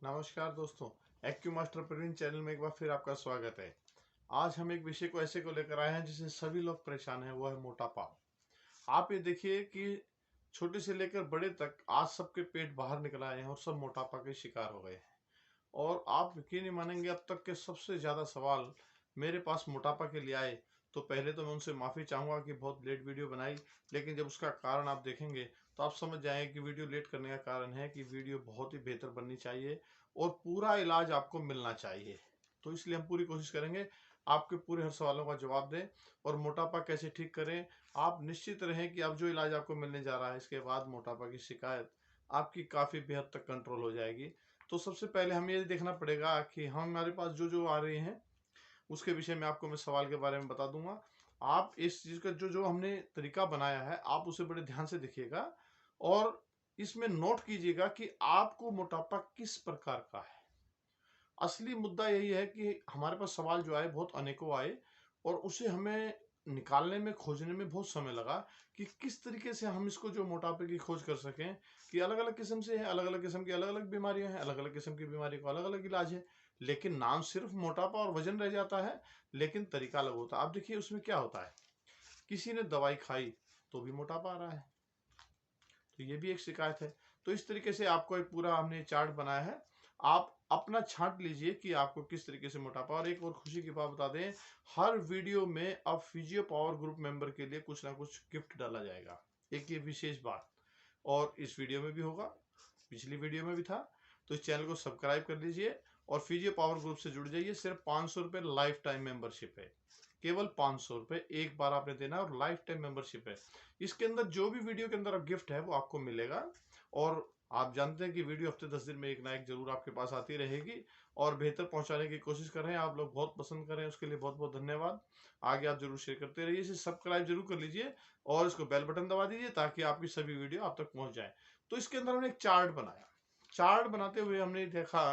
नमस्कार दोस्तों, acute master Praveen channel में एक बार फिर आपका स्वागत है। आज हम एक विषय को ऐसे को लेकर आए हैं जिससे सभी लोग परेशान हैं, वो है मोटापा। आप ये देखिए कि छोटे से लेकर बड़े तक आज सबके पेट बाहर निकल आए हैं और सब मोटापा के शिकार हो गए हैं। और आप यकीन नहीं मानेंगे, अब तक के सबसे ज्यादा सवाल मेरे पास मोटापा के लिए आए। तो पहले तो मैं उनसे माफी चाहूंगा कि बहुत लेट वीडियो बनाई, लेकिन जब उसका कारण आप देखेंगे तो आप समझ जाएंगे कि वीडियो लेट करने का कारण है कि वीडियो बहुत ही बेहतर बननी चाहिए और पूरा इलाज आपको मिलना चाहिए। तो इसलिए हम पूरी कोशिश करेंगे आपके पूरे हर सवालों का जवाब दें और मोटापा कैसे ठीक करें। आप निश्चित रहें कि अब जो इलाज आपको मिलने जा रहा है, इसके बाद मोटापा की शिकायत आपकी काफी बेहद तक कंट्रोल हो जाएगी। तो सबसे पहले हमें ये देखना पड़ेगा कि हमारे पास जो जो आ रहे हैं उसके विषय में आपको मैं सवाल के बारे में बता दूंगा। आप इस चीज का जो जो हमने तरीका बनाया है आप उसे बड़े ध्यान से देखिएगा और इसमें नोट कीजिएगा कि आपको मोटापा किस प्रकार का है। असली मुद्दा यही है कि हमारे पास सवाल जो आए बहुत अनेकों आए और उसे हमें निकालने में खोजने में बहुत समय लगा कि किस तरीके से हम इसको जो मोटापे की खोज कर सकें कि अलग अलग किस्म से है, अलग अलग किस्म की अलग अलग बीमारियां हैं, अलग अलग किस्म की बीमारी को अलग अलग इलाज है। लेकिन नाम सिर्फ मोटापा और वजन रह जाता है, लेकिन तरीका अलग होता है। आप देखिए उसमें क्या होता है, किसी ने दवाई खाई तो भी मोटापा आ रहा है, तो ये भी एक शिकायत है। तो इस तरीके से आपको एक पूरा हमने चार्ट बनाया है, आप अपना छांट लीजिए कि आपको किस तरीके से मोटापा। और एक और खुशी की बात बता दें, हर वीडियो में अब फिजियो पावर ग्रुप मेंबर के लिए कुछ ना कुछ गिफ्ट डाला जाएगा, एक ये विशेष बात। और इस वीडियो में भी होगा, पिछली वीडियो में भी था। तो इस चैनल को सब्सक्राइब कर लीजिए और फिजियो पावर ग्रुप से जुड़ जाइए। सिर्फ 500 रुपये लाइफ टाइम मेंबरशिप है, केवल 500 रुपये एक बार आपने देना और लाइफ टाइम मेंबरशिप है। इसके अंदर जो भी वीडियो के अंदर गिफ्ट है वो आपको मिलेगा। और आप जानते हैं कि वीडियो हफ्ते 10 दिन में एक ना एक जरूर आपके पास आती रहेगी और बेहतर पहुंचाने की कोशिश कर रहे हैं। आप लोग बहुत पसंद कर रहे हैं, उसके लिए बहुत बहुत धन्यवाद। आगे आप जरूर शेयर करते रहिए, इसे सब्सक्राइब जरूर कर लीजिए और इसको बेल बटन दबा दीजिए ताकि आपकी सभी वीडियो आप तक पहुंच जाए। तो इसके अंदर हमने एक चार्ट बनाया। चार्ट बनाते हुए हमने देखा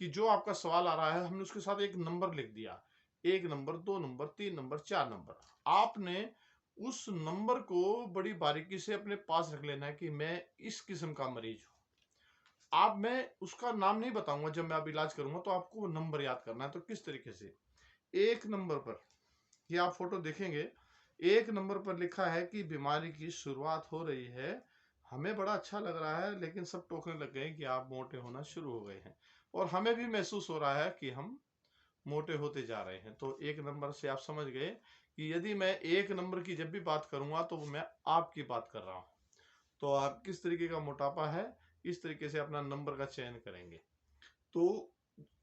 कि जो आपका सवाल आ रहा है हमने उसके साथ एक नंबर लिख दिया, 1 नंबर, 2 नंबर, 3 नंबर, 4 नंबर। आपने उस नंबर को बड़ी बारीकी से अपने पास रख लेना है कि मैं इस किस्म का मरीज हूं। आप मैं उसका नाम नहीं बताऊंगा, जब मैं अब इलाज करूंगा तो आपको वो नंबर याद करना है। तो किस तरीके से, 1 नंबर पर, ये आप फोटो देखेंगे, 1 नंबर पर लिखा है कि बीमारी की शुरुआत हो रही है। हमें बड़ा अच्छा लग रहा है, लेकिन सब टोकने लग गए कि आप मोटे होना शुरू हो गए हैं और हमें भी महसूस हो रहा है कि हम मोटे होते जा रहे हैं। तो 1 नंबर से आप समझ गए कि यदि मैं 1 नंबर की जब भी बात करूंगा तो वो मैं आपकी बात कर रहा हूं। तो आप किस तरीके का मोटापा है, इस तरीके से अपना नंबर का चयन करेंगे। तो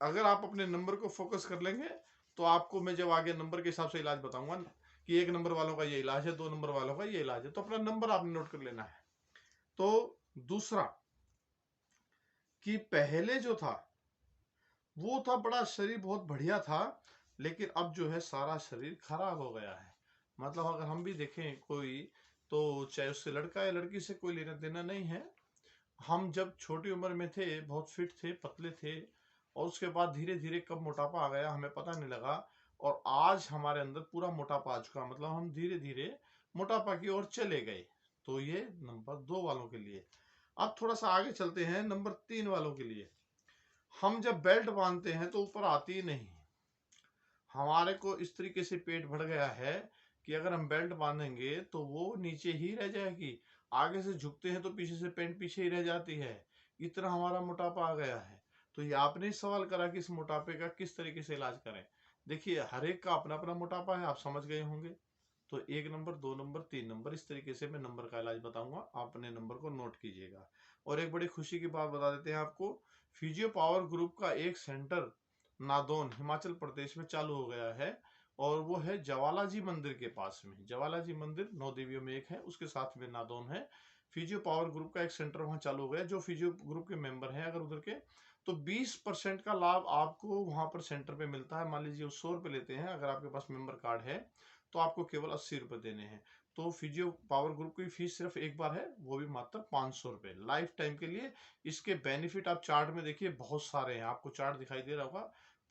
अगर आप अपने नंबर को फोकस कर लेंगे तो आपको मैं जब आगे नंबर के हिसाब से इलाज बताऊंगा कि 1 नंबर वालों का ये इलाज है, 2 नंबर वालों का ये इलाज है, तो अपना नंबर आपने नोट कर लेना है। तो दूसरा, कि पहले जो था वो था बड़ा शरीर बहुत बढ़िया था, लेकिन अब जो है सारा शरीर खराब हो गया है। मतलब अगर हम भी देखें कोई, तो चाहे उससे लड़का या लड़की से कोई लेना देना नहीं है। हम जब छोटी उम्र में थे बहुत फिट थे, पतले थे, और उसके बाद धीरे धीरे कब मोटापा आ गया हमें पता नहीं लगा। और आज हमारे अंदर पूरा मोटापा आ चुका, मतलब हम धीरे धीरे मोटापा की ओर चले गए। तो ये नंबर 2 वालों के लिए। अब थोड़ा सा आगे चलते हैं नंबर 3 वालों के लिए। हम जब बेल्ट बांधते हैं तो ऊपर आती ही नहीं, हमारे को इस तरीके से पेट बढ़ गया है कि अगर हम बेल्ट बांधेंगे तो वो नीचे ही रह जाएगी। आगे से झुकते हैं तो पीछे से पेंट पीछे ही रह जाती है। इतना हमारा मोटापा आ गया है। तो ये आपने ही सवाल करा कि इस मोटापे का किस तरीके से इलाज करें। देखिए हर एक का अपना अपना मोटापा है, आप समझ गए होंगे। तो 1 नंबर, 2 नंबर, 3 नंबर, इस तरीके से मैं नंबर का इलाज बताऊंगा, आप अपने नंबर को नोट कीजिएगा। और एक बड़ी खुशी की बात बता देते हैं आपको, फिजियो पावर ग्रुप का एक सेंटर नादौन हिमाचल प्रदेश में चालू हो गया है। और वो है ज्वाला जी मंदिर के पास में। ज्वाला जी मंदिर 9 देवियों में एक है, उसके साथ में नादौन है। फिजियो पावर ग्रुप का एक सेंटर वहां चालू हो गया। जो फिजियो ग्रुप के मेंबर हैं अगर उधर के, तो 20% का लाभ आपको वहां पर सेंटर पे मिलता है। मान लीजिए वो 100 रुपये लेते हैं, अगर आपके पास मेंबर कार्ड है तो आपको केवल 80 रुपये देने हैं। तो फिजियो पावर ग्रुप की फीस सिर्फ एक बार है, वो भी मात्र 500 रुपये लाइफ टाइम के लिए। इसके बेनिफिट आप चार्ट में देखिए बहुत सारे हैं, आपको चार्ट दिखाई दे रहा होगा,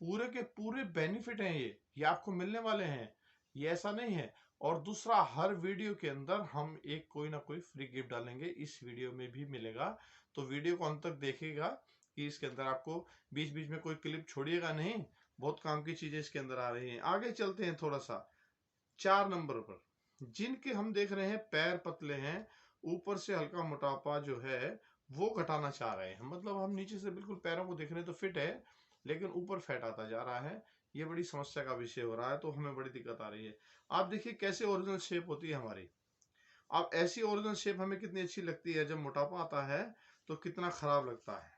पूरे के पूरे बेनिफिट हैं ये आपको मिलने वाले हैं, ये ऐसा नहीं है। और दूसरा, हर वीडियो के अंदर हम एक कोई ना कोई फ्री गिफ्ट डालेंगे, इस वीडियो में भी मिलेगा। तो वीडियो को अंत तक देखिएगा कि इसके अंदर आपको बीच बीच में कोई क्लिप छोड़िएगा नहीं, बहुत काम की चीजें इसके अंदर आ रही हैं। आगे चलते हैं थोड़ा सा 4 नंबर पर, जिनके हम देख रहे हैं पैर पतले हैं, ऊपर से हल्का मोटापा जो है वो घटाना चाह रहे हैं। मतलब हम नीचे से बिल्कुल पैरों को देख रहे हैं तो फिट है, लेकिन ऊपर फैट आता जा रहा है। ये बड़ी समस्या का विषय हो रहा है, तो हमें बड़ी दिक्कत आ रही है। आप देखिए कैसे ओरिजिनल शेप होती है हमारी। अब ऐसी ओरिजिनल शेप हमें कितनी अच्छी लगती है, जब मोटापा आता है तो कितना खराब लगता है।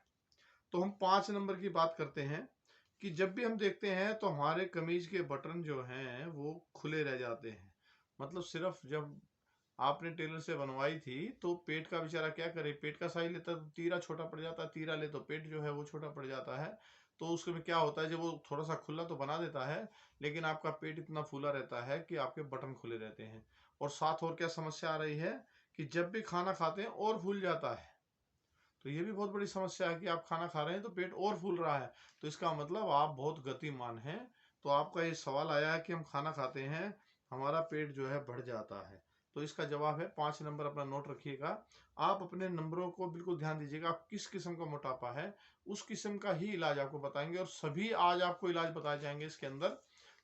तो हम 5 नंबर की बात करते हैं कि जब भी हम देखते हैं तो हमारे कमीज के बटन जो हैं वो खुले रह जाते हैं। मतलब सिर्फ जब आपने टेलर से बनवाई थी तो पेट का बेचारा क्या करे, पेट का साइज लेता तो तीरा छोटा पड़ जाता है, तीरा ले तो पेट जो है वो छोटा पड़ जाता है। तो उसमें क्या होता है, जब वो थोड़ा सा खुला तो बना देता है, लेकिन आपका पेट इतना फूला रहता है कि आपके बटन खुले रहते हैं। और साथ और क्या समस्या आ रही है कि जब भी खाना खाते हैं और फूल जाता है। तो ये भी बहुत बड़ी समस्या है कि आप खाना खा रहे हैं तो पेट और फूल रहा है, तो इसका मतलब आप बहुत गतिमान हैं। तो आपका ये सवाल आया है कि हम खाना खाते हैं, हमारा पेट जो है बढ़ जाता है। तो इसका जवाब है 5 नंबर, अपना नोट रखिएगा। आप अपने नंबरों को बिल्कुल ध्यान दीजिएगा, आप किस किस्म का मोटापा है उस किस्म का ही इलाज आपको बताएंगे। और सभी आज आपको इलाज बताए जाएंगे इसके अंदर,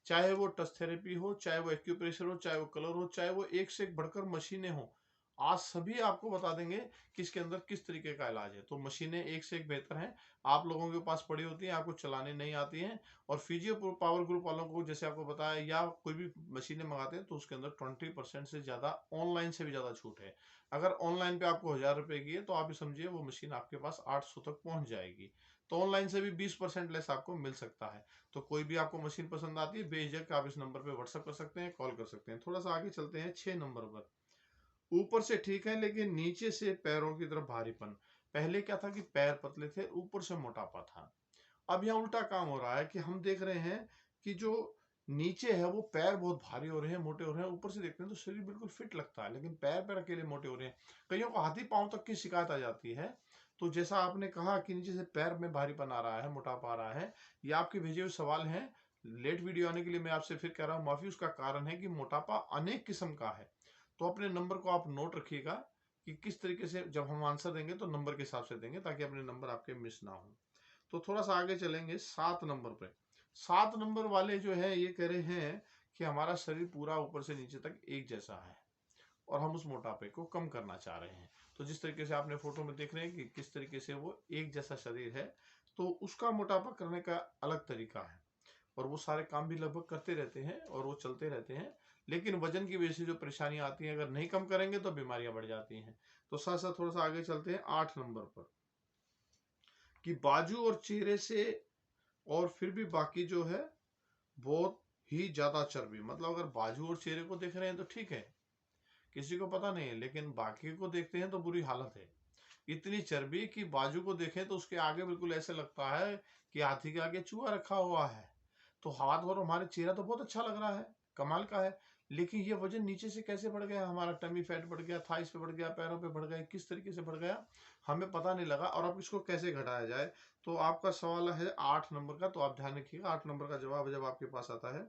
चाहे वो टच थेरेपी हो, चाहे वो एक्यूप्रेशर हो, चाहे वो कलर हो, चाहे वो एक से एक बढ़कर मशीनें हो। आज सभी आपको बता देंगे कि इसके अंदर किस तरीके का इलाज है। तो मशीनें एक से एक बेहतर हैं, आप लोगों के पास पड़ी होती हैं, आपको चलाने नहीं आती हैं। और फिजियो पावर ग्रुप वालों को जैसे आपको बताया, या कोई भी मशीनें मंगाते हैं तो उसके अंदर 20% से ज्यादा, ऑनलाइन से भी ज्यादा छूट है। अगर ऑनलाइन पे आपको 1000 रुपए की है तो आप समझिए वो मशीन आपके पास 800 तक पहुंच जाएगी। तो ऑनलाइन से भी 20% लेस आपको मिल सकता है। तो कोई भी आपको मशीन पसंद आती है, बेझिझक आप इस नंबर पे व्हाट्सएप कर सकते हैं, कॉल कर सकते हैं। थोड़ा सा आगे चलते हैं 6 नंबर पर। ऊपर से ठीक है, लेकिन नीचे से पैरों की तरफ भारीपन। पहले क्या था कि पैर पतले थे, ऊपर से मोटापा था। अब यहाँ उल्टा काम हो रहा है कि हम देख रहे हैं कि जो नीचे है वो पैर बहुत भारी हो रहे हैं, मोटे हो रहे हैं। ऊपर से देखते हैं तो शरीर बिल्कुल फिट लगता है, लेकिन पैर पैर अकेले मोटे हो रहे हैं। कईयों को हाथी पांव तक की शिकायत आ जाती है। तो जैसा आपने कहा कि नीचे से पैर में भारीपन आ रहा है, मोटापा आ रहा है, ये आपके भेजे हुए सवाल हैं। लेट वीडियो आने के लिए मैं आपसे फिर कह रहा हूँ माफी। उसका कारण है कि मोटापा अनेक किस्म का है। तो अपने नंबर को आप नोट रखिएगा कि किस तरीके से जब हम आंसर देंगे तो नंबर के हिसाब से देंगे, ताकि अपने नंबर आपके मिस ना हो। तो थोड़ा सा आगे चलेंगे 7 नंबर पे। 7 नंबर वाले जो है ये कह रहे हैं कि हमारा शरीर पूरा ऊपर से नीचे तक एक जैसा है और हम उस मोटापे को कम करना चाह रहे हैं। तो जिस तरीके से आपने फोटो में देख रहे हैं कि किस तरीके से वो एक जैसा शरीर है, तो उसका मोटापा करने का अलग तरीका है। और वो सारे काम भी लगभग करते रहते हैं और वो चलते रहते हैं। लेकिन वजन की वजह से जो परेशानियां आती हैं, अगर नहीं कम करेंगे तो बीमारियां बढ़ जाती हैं। तो साथ साथ थोड़ा सा आगे चलते हैं 8 नंबर पर, कि बाजू और चेहरे से और फिर भी बाकी जो है बहुत ही ज्यादा चर्बी। मतलब अगर बाजू और चेहरे को देख रहे हैं तो ठीक है, किसी को पता नहीं है, लेकिन बाकी को देखते हैं तो बुरी हालत है। इतनी चर्बी कि बाजू को देखें तो उसके आगे बिल्कुल ऐसे लगता है कि हाथी के आगे चूहा रखा हुआ है। तो हाथ और हमारे चेहरा तो बहुत अच्छा लग रहा है, कमाल का है। लेकिन ये वजन नीचे से कैसे बढ़ गया, हमारा टमी फैट बढ़ गया, थाइस पे बढ़ गया, पैरों पे बढ़ गया, किस तरीके से बढ़ गया हमें पता नहीं लगा। और अब इसको कैसे घटाया जाए, तो आपका सवाल है 8 नंबर का। तो आप ध्यान रखिएगा 8 नंबर का जवाब जब आपके पास आता है।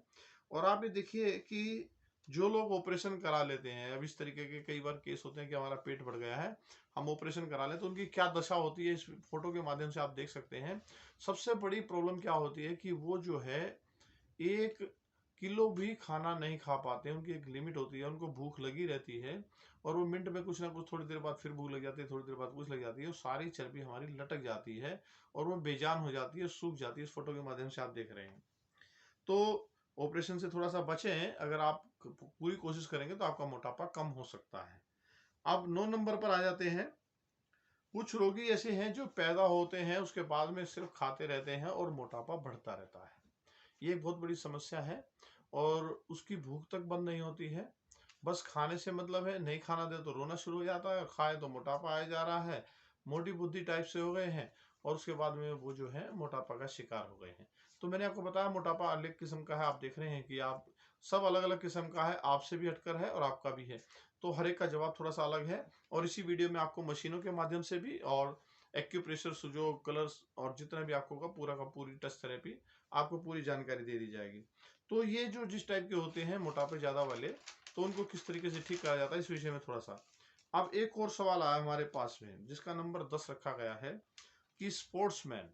और आप ये देखिए कि जो लोग ऑपरेशन करा लेते हैं, अब इस तरीके के कई बार केस होते हैं कि हमारा पेट बढ़ गया है, हम ऑपरेशन करा लें तो उनकी क्या दशा होती है, इस फोटो के माध्यम से आप देख सकते हैं। सबसे बड़ी प्रॉब्लम क्या होती है कि वो जो है 1 किलो भी खाना नहीं खा पाते हैं। उनकी एक लिमिट होती है, उनको भूख लगी रहती है और वो मिनट में कुछ ना कुछ, थोड़ी देर बाद फिर भूख लग जाती है, थोड़ी देर बाद कुछ लग जाती है, सारी चर्बी हमारी लटक जाती है और वो बेजान हो जाती है, सूख जाती है। इस फोटो के माध्यम से आप देख रहे हैं। तो ऑपरेशन से थोड़ा सा बचें, अगर आप पूरी कोशिश करेंगे तो आपका मोटापा कम हो सकता है। अब 9 नंबर पर आ जाते हैं। कुछ रोगी ऐसे हैं जो पैदा होते हैं उसके बाद में सिर्फ खाते रहते हैं और मोटापा बढ़ता रहता है। ये एक बहुत बड़ी समस्या है और उसकी भूख तक बंद नहीं होती है। बस खाने से मतलब है, नहीं खाना दे तो रोना शुरू हो जाता है, खाए तो मोटापा आया जा रहा है, मोटी बुद्धि टाइप से हो गए हैं और उसके बाद में वो जो है मोटापा का शिकार हो गए हैं। तो मैंने आपको बताया मोटापा अलग किस्म का है। आप देख रहे हैं कि आप सब अलग अलग किस्म का है, आपसे भी हटकर है और आपका भी है। तो हर एक का जवाब थोड़ा सा अलग है। और इसी वीडियो में आपको मशीनों के माध्यम से भी और एक्यूप्रेशर, सुजो, कलर्स और जितना भी आपको पूरा का पूरी टच थेरेपी आपको पूरी जानकारी दे दी जाएगी। तो ये जो जिस टाइप के होते हैं मोटापे ज्यादा वाले, तो उनको किस तरीके से ठीक करा जाता है इस विषय में थोड़ा सा। अब एक और सवाल आया हमारे पास में जिसका नंबर 10 रखा गया है, कि स्पोर्ट्समैन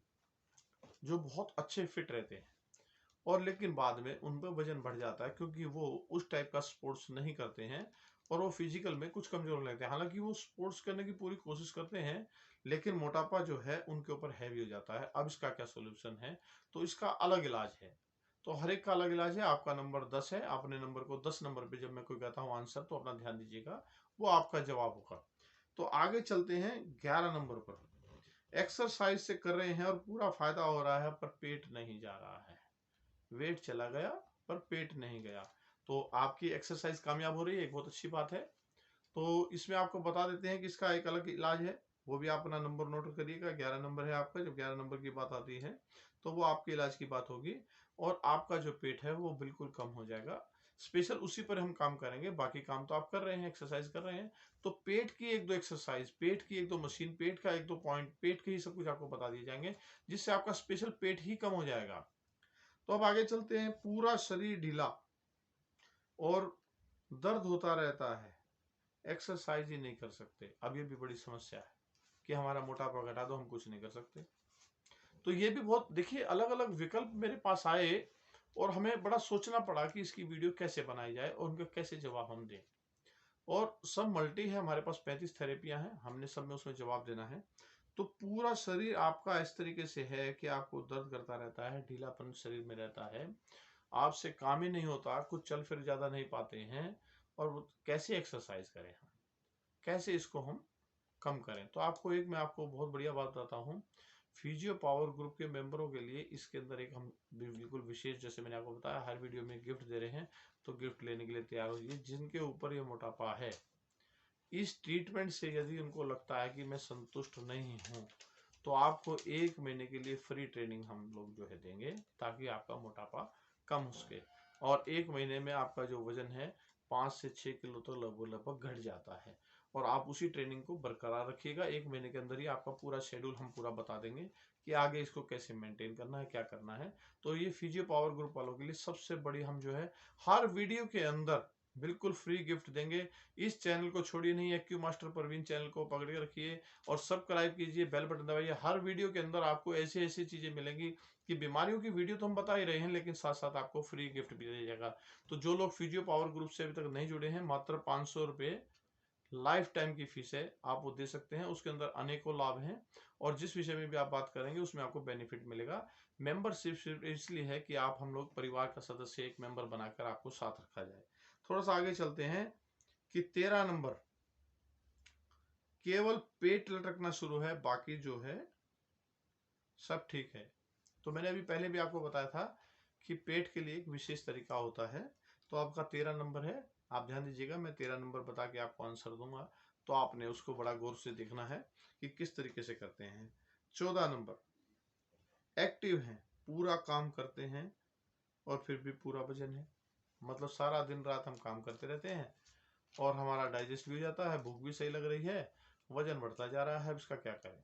जो बहुत अच्छे फिट रहते हैं और लेकिन बाद में उन पर वजन बढ़ जाता है क्योंकि वो उस टाइप का स्पोर्ट्स नहीं करते हैं और वो फिजिकल में कुछ कमजोर लगते हैं। हालांकि वो स्पोर्ट्स करने की पूरी कोशिश करते हैं लेकिन मोटापा जो है उनके ऊपर हैवी हो जाता है। अब इसका क्या सोल्यूशन है? तो इसका अलग इलाज है। तो हर एक का अलग इलाज है। आपका नंबर 10 है, अपने नंबर को 10 नंबर पे जब मैं कोई कहता हूँ आंसर तो अपना ध्यान दीजिएगा, वो आपका जवाब होगा। तो आगे चलते हैं 11 नंबर पर। एक्सरसाइज से कर रहे हैं और पूरा फायदा हो रहा है पर पेट नहीं जा रहा है। वेट चला गया पर पेट नहीं गया। तो आपकी एक्सरसाइज कामयाब हो रही है, एक बहुत अच्छी बात है। तो इसमें आपको बता देते हैं कि इसका एक अलग इलाज है, वो भी आप अपना नंबर नोट करिएगा। 11 नंबर है आपका। जब 11 नंबर की बात आती है तो वो आपके इलाज की बात होगी और आपका जो पेट है वो बिल्कुल कम हो जाएगा। स्पेशल उसी पर हम काम करेंगे, बाकी काम तो आप कर रहे हैं, एक्सरसाइज कर रहे हैं। तो पेट की एक दो एक्सरसाइज, पेट की एक दो मशीन, पेट का एक दो पॉइंट, पेट के ही सब कुछ आपको बता दिए जाएंगे जिससे आपका स्पेशल पेट ही कम हो जाएगा। तो अब आगे चलते हैं। पूरा शरीर ढीला और दर्द होता रहता है, एक्सरसाइज ही नहीं कर सकते। अब ये भी बड़ी समस्या है कि हमारा मोटापा घटा दो, हम कुछ नहीं कर सकते। तो ये भी बहुत, देखिए, अलग अलग विकल्प मेरे पास आए और हमें बड़ा सोचना पड़ा कि इसकी वीडियो कैसे बनाई जाए और उनका कैसे जवाब हम दें। और सब मल्टी है, हमारे पास 35 थेरेपियां हैं, हमने सब में उसमें जवाब देना है। तो पूरा शरीर आपका इस तरीके से है कि आपको दर्द करता रहता है, ढीलापन शरीर में रहता है, आपसे काम ही नहीं होता, कुछ चल फिर ज्यादा नहीं पाते हैं। और कैसे एक्सरसाइज करें हम, कैसे इसको हम कम करें? तो आपको एक, मैं आपको बहुत बढ़िया बात बताता हूँ। फिजियो पावर ग्रुप के मेंबरों के लिए इसके अंदर एक हम बिल्कुल विशेष, जैसे मैंने आपको बताया, हर वीडियो में गिफ्ट दे रहे हैं। तो गिफ्ट लेने के लिए तैयार होइए। जिनके ऊपर ये मोटापा है, इस ट्रीटमेंट से यदि उनको लगता है कि मैं संतुष्ट नहीं हूँ, तो आपको 1 महीने के लिए फ्री ट्रेनिंग हम लोग जो है देंगे ताकि आपका मोटापा कम हो सके। और 1 महीने में आपका जो वजन है 5 से 6 किलो तो लगभग घट जाता है। और आप उसी ट्रेनिंग को बरकरार रखिएगा। 1 महीने के अंदर ही आपका पूरा शेड्यूल हम पूरा बता देंगे कि आगे इसको कैसे मेंटेन करना है, क्या करना है। तो ये फिजियो पावर ग्रुप वालों के लिए सबसे बड़ी, हम जो है हर वीडियो के अंदर बिल्कुल फ्री गिफ्ट देंगे। इस चैनल को छोड़िए नहीं, एक्यू मास्टर परवीन चैनल को पकड़ के रखिए और सब्सक्राइब कीजिए, बेल बटन दबाइए। हर वीडियो के अंदर आपको ऐसी ऐसी चीजें मिलेंगी कि बीमारियों की वीडियो तो हम बता ही रहे हैं, लेकिन साथ साथ आपको फ्री गिफ्ट भी दिया जाएगा। तो जो लोग फिजियो पावर ग्रुप से अभी तक नहीं जुड़े हैं, मात्र 500 रुपये लाइफ टाइम की फीस है, आप वो दे सकते हैं। उसके अंदर अनेकों लाभ हैं और जिस विषय में भी आप बात करेंगे उसमें आपको बेनिफिट मिलेगा। मेंबरशिप सिर्फ इसलिए है कि आप हम लोग परिवार का सदस्य, एक मेंबर बनाकर आपको साथ रखा जाए। थोड़ा सा आगे चलते हैं कि 13 नंबर, केवल पेट लटकना शुरू है, बाकी जो है सब ठीक है। तो मैंने अभी पहले भी आपको बताया था कि पेट के लिए एक विशेष तरीका होता है। तो आपका 13 नंबर है, आप ध्यान दीजिएगा, मैं 13 नंबर बता के आपको आंसर दूंगा, तो आपने उसको बड़ा गौर से देखना है कि किस तरीके से करते हैं। 14 नंबर, एक्टिव हैं, पूरा काम करते हैं और फिर भी पूरा वजन है। मतलब सारा दिन रात हम काम करते रहते हैं और हमारा डाइजेस्ट भी हो जाता है, भूख भी सही लग रही है, वजन बढ़ता जा रहा है। अब इसका क्या करें?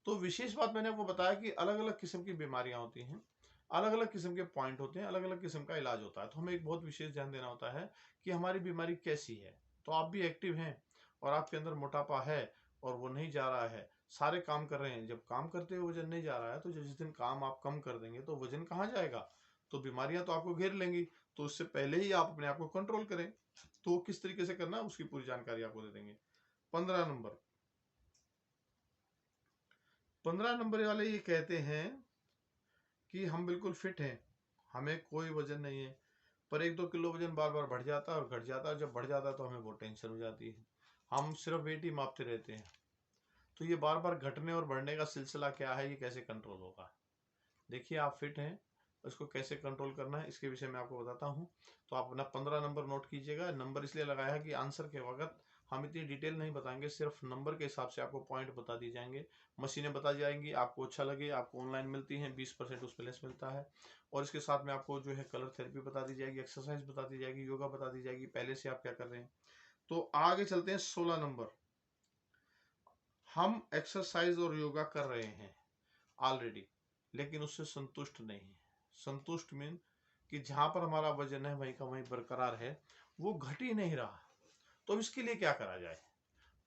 तो विशेष बात मैंने आपको बताया कि अलग अलग किस्म की बीमारियां होती हैं, अलग अलग किस्म के पॉइंट होते हैं, अलग अलग किस्म का इलाज होता है। तो हमें एक बहुत विशेष ध्यान देना होता है कि हमारी बीमारी कैसी है। तो आप भी एक्टिव हैं और आपके अंदर मोटापा है और वो नहीं जा रहा है, सारे काम कर रहे हैं, जब काम करते हुए वजन नहीं जा रहा है, तो जिस दिन काम आप कम कर देंगे तो वजन कहाँ जाएगा? तो बीमारियां तो आपको घेर लेंगी। तो उससे पहले ही आप अपने आप को कंट्रोल करें। तो किस तरीके से करना है उसकी पूरी जानकारी आपको दे देंगे। 15 नंबर, 15 नंबर वाले ये कहते हैं कि हम बिल्कुल फिट हैं, हमें कोई वजन नहीं है, पर 1-2 किलो वजन बार बार बढ़ जाता है और घट जाता है। जब बढ़ जाता है तो हमें बहुत टेंशन हो जाती है, हम सिर्फ वेट ही मापते रहते हैं। तो ये बार बार घटने और बढ़ने का सिलसिला क्या है, ये कैसे कंट्रोल होगा? देखिए, आप फिट हैं, इसको कैसे कंट्रोल करना है इसके विषय में आपको बताता हूँ। तो आप अपना 15 नंबर नोट कीजिएगा। नंबर इसलिए लगाया है कि आंसर के वक्त हम इतनी डिटेल नहीं बताएंगे, सिर्फ नंबर के हिसाब से आपको पॉइंट बता दी जाएंगे, मशीनें बता जाएंगी, आपको अच्छा लगे, आपको ऑनलाइन मिलती हैं, 20% उस पर लेस मिलता है। और इसके साथ में आपको जो है कलर थेरेपी बता दी जाएगी, एक्सरसाइज बता दी जाएगी, योगा बता दी जाएगी, पहले से आप क्या कर रहे हैं। तो आगे चलते हैं। 16 नंबर, हम एक्सरसाइज और योगा कर रहे हैं ऑलरेडी, लेकिन उससे संतुष्ट नहीं है। संतुष्ट मीन कि जहां पर हमारा वजन है वहीं का वहीं बरकरार है, वो घट ही नहीं रहा। तो अब इसके लिए क्या करा जाए?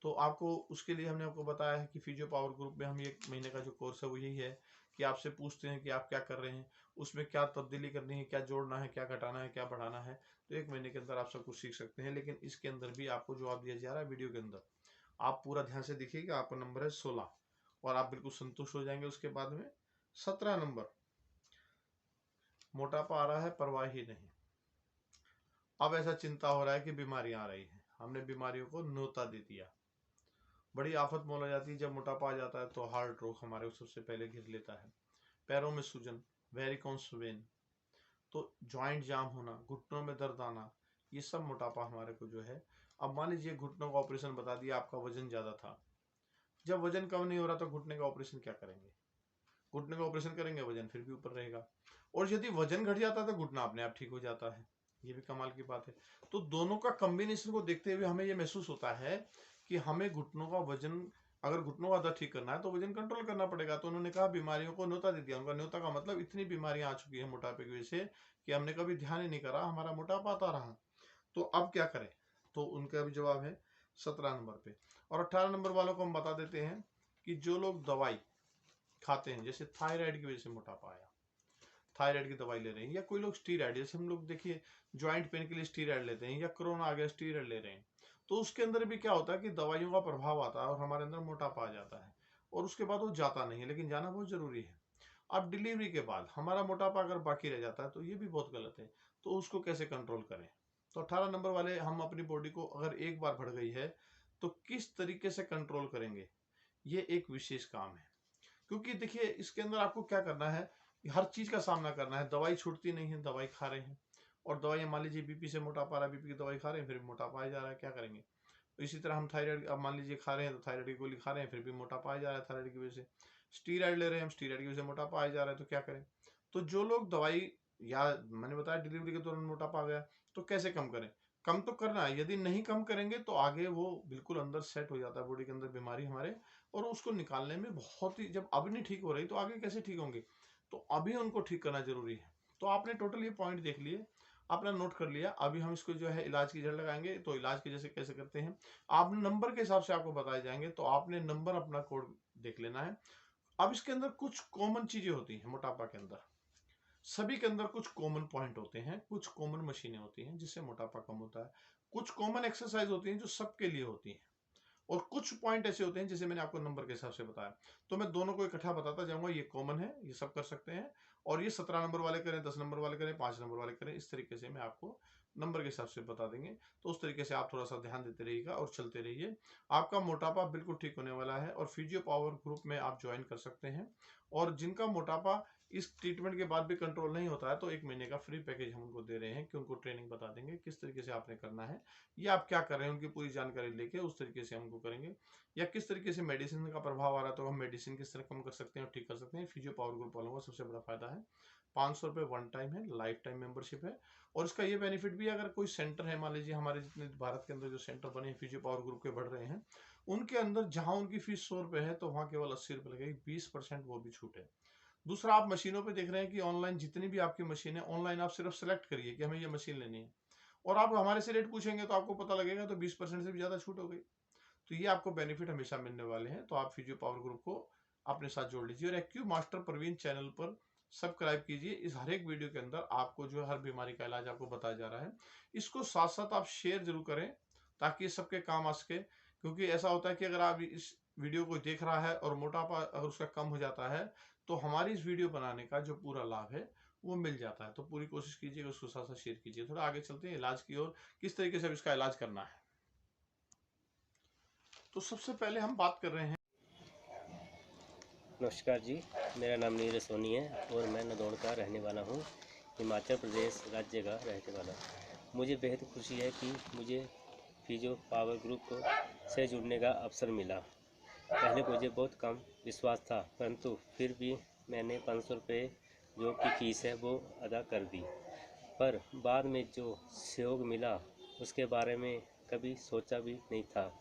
तो आपको उसके लिए हमने आपको बताया है कि फिजियो पावर ग्रुप में हम 1 महीने का जो कोर्स है वो यही है कि आपसे पूछते हैं कि आप क्या कर रहे हैं, उसमें क्या तब्दीली करनी है, क्या जोड़ना है, क्या घटाना है, क्या बढ़ाना है। तो 1 महीने के अंदर आप सब कुछ सीख सकते हैं। लेकिन इसके अंदर भी आपको जवाब दिया जा रहा है वीडियो के अंदर। आप पूरा ध्यान से देखिएगा। आपका नंबर है 16 और आप बिल्कुल संतुष्ट हो जाएंगे। उसके बाद में 17 नंबर, मोटापा आ रहा है, परवाह ही नहीं। अब ऐसा चिंता हो रहा है कि बीमारियां आ रही हैं, हमने बीमारियों को न्योता दे दिया। बड़ी आफत मोल आ जाती है जब मोटापा आ जाता है। तो हार्ट रोग हमारे को सबसे पहले घेर लेता है, पैरों में सूजन, वेरिकोन्स वेन, तो ज्वाइंट जाम होना, घुटनों में दर्द आना, ये सब मोटापा हमारे को जो है। अब मान लीजिए घुटनों का ऑपरेशन बता दिया, आपका वजन ज्यादा था। जब वजन कम नहीं हो रहा तो घुटने का ऑपरेशन क्या करेंगे? घुटने का ऑपरेशन करेंगे, वजन फिर भी ऊपर रहेगा। और यदि वजन घट जाता है तो घुटना अपने आप ठीक हो जाता है। ये भी कमाल की बात है। तो दोनों का कॉम्बिनेशन को देखते हुए हमें यह महसूस होता है कि हमें घुटनों का वजन, अगर घुटनों का दर्द ठीक करना है तो वजन कंट्रोल करना पड़ेगा। तो उन्होंने कहा बीमारियों को न्योता दे दिया। उनका न्योता का मतलब इतनी बीमारियां आ चुकी है मोटापे की वजह से कि हमने कभी ध्यान ही नहीं करा, हमारा मोटापा आता रहा। तो अब क्या करें? तो उनका भी जवाब है 17 नंबर पे। और 18 नंबर वालों को हम बता देते हैं कि जो लोग दवाई खाते हैं, जैसे थायराइड की वजह से मोटापा आया, थायराइड की दवाई ले रहे हैं, या कोई लोग स्टीरॉइड, जैसे हम लोग देखिए ज्वाइंट पेन के लिए स्टीरॉइड लेते हैं, या कोरोना आ गया स्टीरॉइड ले रहे हैं, तो उसके अंदर भी क्या होता है कि दवाइयों का प्रभाव आता है और हमारे अंदर मोटापा आ जाता है और उसके बाद वो जाता नहीं है, लेकिन जाना बहुत जरूरी है। अब डिलीवरी के बाद हमारा मोटापा अगर बाकी रह जाता है तो ये भी बहुत गलत है। तो उसको कैसे कंट्रोल करें? तो 18 नंबर वाले, हम अपनी बॉडी को अगर एक बार बढ़ गई है तो किस तरीके से कंट्रोल करेंगे, ये एक विशेष काम है। क्योंकि देखिए इसके अंदर आपको क्या करना है, हर चीज का सामना करना है। दवाई छूटती नहीं है, दवाई खा रहे हैं, और दवाई मान लीजिए बीपी से मोटापा आ रहा है, बीपी की दवाई खा रहे हैं, फिर भी मोटापा आ जा रहा है, क्या करेंगे? तो इसी तरह हम थायराइड, अब मान लीजिए खा रहे हैं तो थायराइड की गोली खा रहे हैं, फिर भी मोटापा आ जा रहा है थायराइड की वजह से। स्टीरॉइड ले रहे हैं हम, स्टीरॉइड की वजह से मोटापा आ जा रहा है, तो क्या करें? तो जो लोग दवाई, या मैंने बताया डिलीवरी के दौरान मोटापा आ गया, तो कैसे कम करें? कम तो करना है, यदि नहीं कम करेंगे तो आगे वो बिल्कुल अंदर सेट हो जाता है बॉडी के अंदर बीमारी हमारे, और उसको निकालने में बहुत ही, जब अब नहीं ठीक हो रही तो आगे कैसे ठीक होंगे? तो अभी उनको ठीक करना जरूरी है। तो आपने टोटल ये पॉइंट देख लिए, आपने नोट कर लिया। अभी हम इसको जो है इलाज की जड़ लगाएंगे। तो इलाज के जैसे कैसे करते हैं, आप नंबर के हिसाब से आपको बताए जाएंगे, तो आपने नंबर अपना कोड देख लेना है। अब इसके अंदर कुछ कॉमन चीजें होती हैं मोटापा के अंदर, सभी के अंदर कुछ कॉमन पॉइंट होते हैं, कुछ कॉमन मशीनें होती हैं जिससे मोटापा कम होता है, कुछ कॉमन एक्सरसाइज होती हैं जो सबके लिए होती हैं, और कुछ पॉइंट ऐसे होते हैं जैसे मैंने आपको नंबर के हिसाब से बताया। तो मैं दोनों को इकट्ठा बताता जाऊंगा, ये कॉमन है, ये सब कर सकते हैं, और ये 17 नंबर वाले करें, 10 नंबर वाले करें, 5 नंबर वाले करें, इस तरीके से मैं आपको नंबर के हिसाब से बता देंगे। तो उस तरीके से आप थोड़ा सा ध्यान देते रहिएगा और चलते रहिए। आपका मोटापा बिल्कुल ठीक होने वाला है, और फिजियो पावर ग्रुप में आप ज्वाइन कर सकते हैं। और जिनका मोटापा इस ट्रीटमेंट के बाद भी कंट्रोल नहीं होता है, तो 1 महीने का फ्री पैकेज हम उनको दे रहे हैं कि उनको ट्रेनिंग बता देंगे किस तरीके से आपने करना है, या आप क्या कर रहे हैं उनकी पूरी जानकारी लेके उस तरीके से हमको करेंगे, या किस तरीके से मेडिसिन का प्रभाव आ रहा है तो हम मेडिसिन किस तरह कम कर सकते हैं और ठीक कर सकते हैं। फिजियो पावर ग्रुप वालों का सबसे बड़ा फायदा है 500 रुपये वन टाइम है, लाइफ टाइम मेंबरशिप है। और इसका ये बेनिफिट भी है, अगर कोई सेंटर है, मान लीजिए हमारे जितने भारत के अंदर जो सेंटर बने हैं फिजियो पावर ग्रुप के बढ़ रहे हैं, उनके अंदर जहां उनकी फीस 100 रुपये है तो वहां केवल 80 रुपये लगेगी, 20% वो भी छूट है। दूसरा, आप मशीनों पे देख रहे हैं कि ऑनलाइन जितनी भी आपकी मशीन है, ऑनलाइन आप सिर्फ सेलेक्ट करिए कि हमें ये मशीन लेनी है, और आप हमारे से रेट पूछेंगे तो आपको पता लगेगा, तो 20% से भी ज्यादा छूट हो गई। तो ये आपको बेनिफिट हमेशा मिलने वाले हैं। तो आप फिजियो पावर ग्रुप को अपने साथ जोड़ लीजिए, और एक्यू मास्टर प्रवीण चैनल पर सब्सक्राइब कीजिए। इस हर एक वीडियो के अंदर आपको जो हर बीमारी का इलाज आपको बताया जा रहा है, इसको साथ साथ आप शेयर जरूर करें ताकि सबके काम आ सके। क्योंकि ऐसा होता है कि अगर आप इस वीडियो को देख रहा है और मोटापा अगर उसका कम हो जाता है, तो हमारी इस वीडियो बनाने का जो पूरा लाभ है वो मिल जाता है। तो पूरी कोशिश कीजिएगा, उसको साथ साथ शेयर कीजिए। थोड़ा आगे चलते हैं इलाज की ओर, किस तरीके से इसका इलाज करना है। तो सबसे पहले हम बात कर रहे हैं। नमस्कार जी, मेरा नाम नीरज सोनी है और मैं नदौड़ का रहने वाला हूँ, हिमाचल प्रदेश राज्य का रहने वाला। मुझे बेहद खुशी है कि मुझे फिजियो पावर ग्रुप से जुड़ने का अवसर मिला। पहले मुझे बहुत कम विश्वास था, परंतु फिर भी मैंने 500 रुपये जो कि फीस है वो अदा कर दी। पर बाद में जो सहयोग मिला उसके बारे में कभी सोचा भी नहीं था।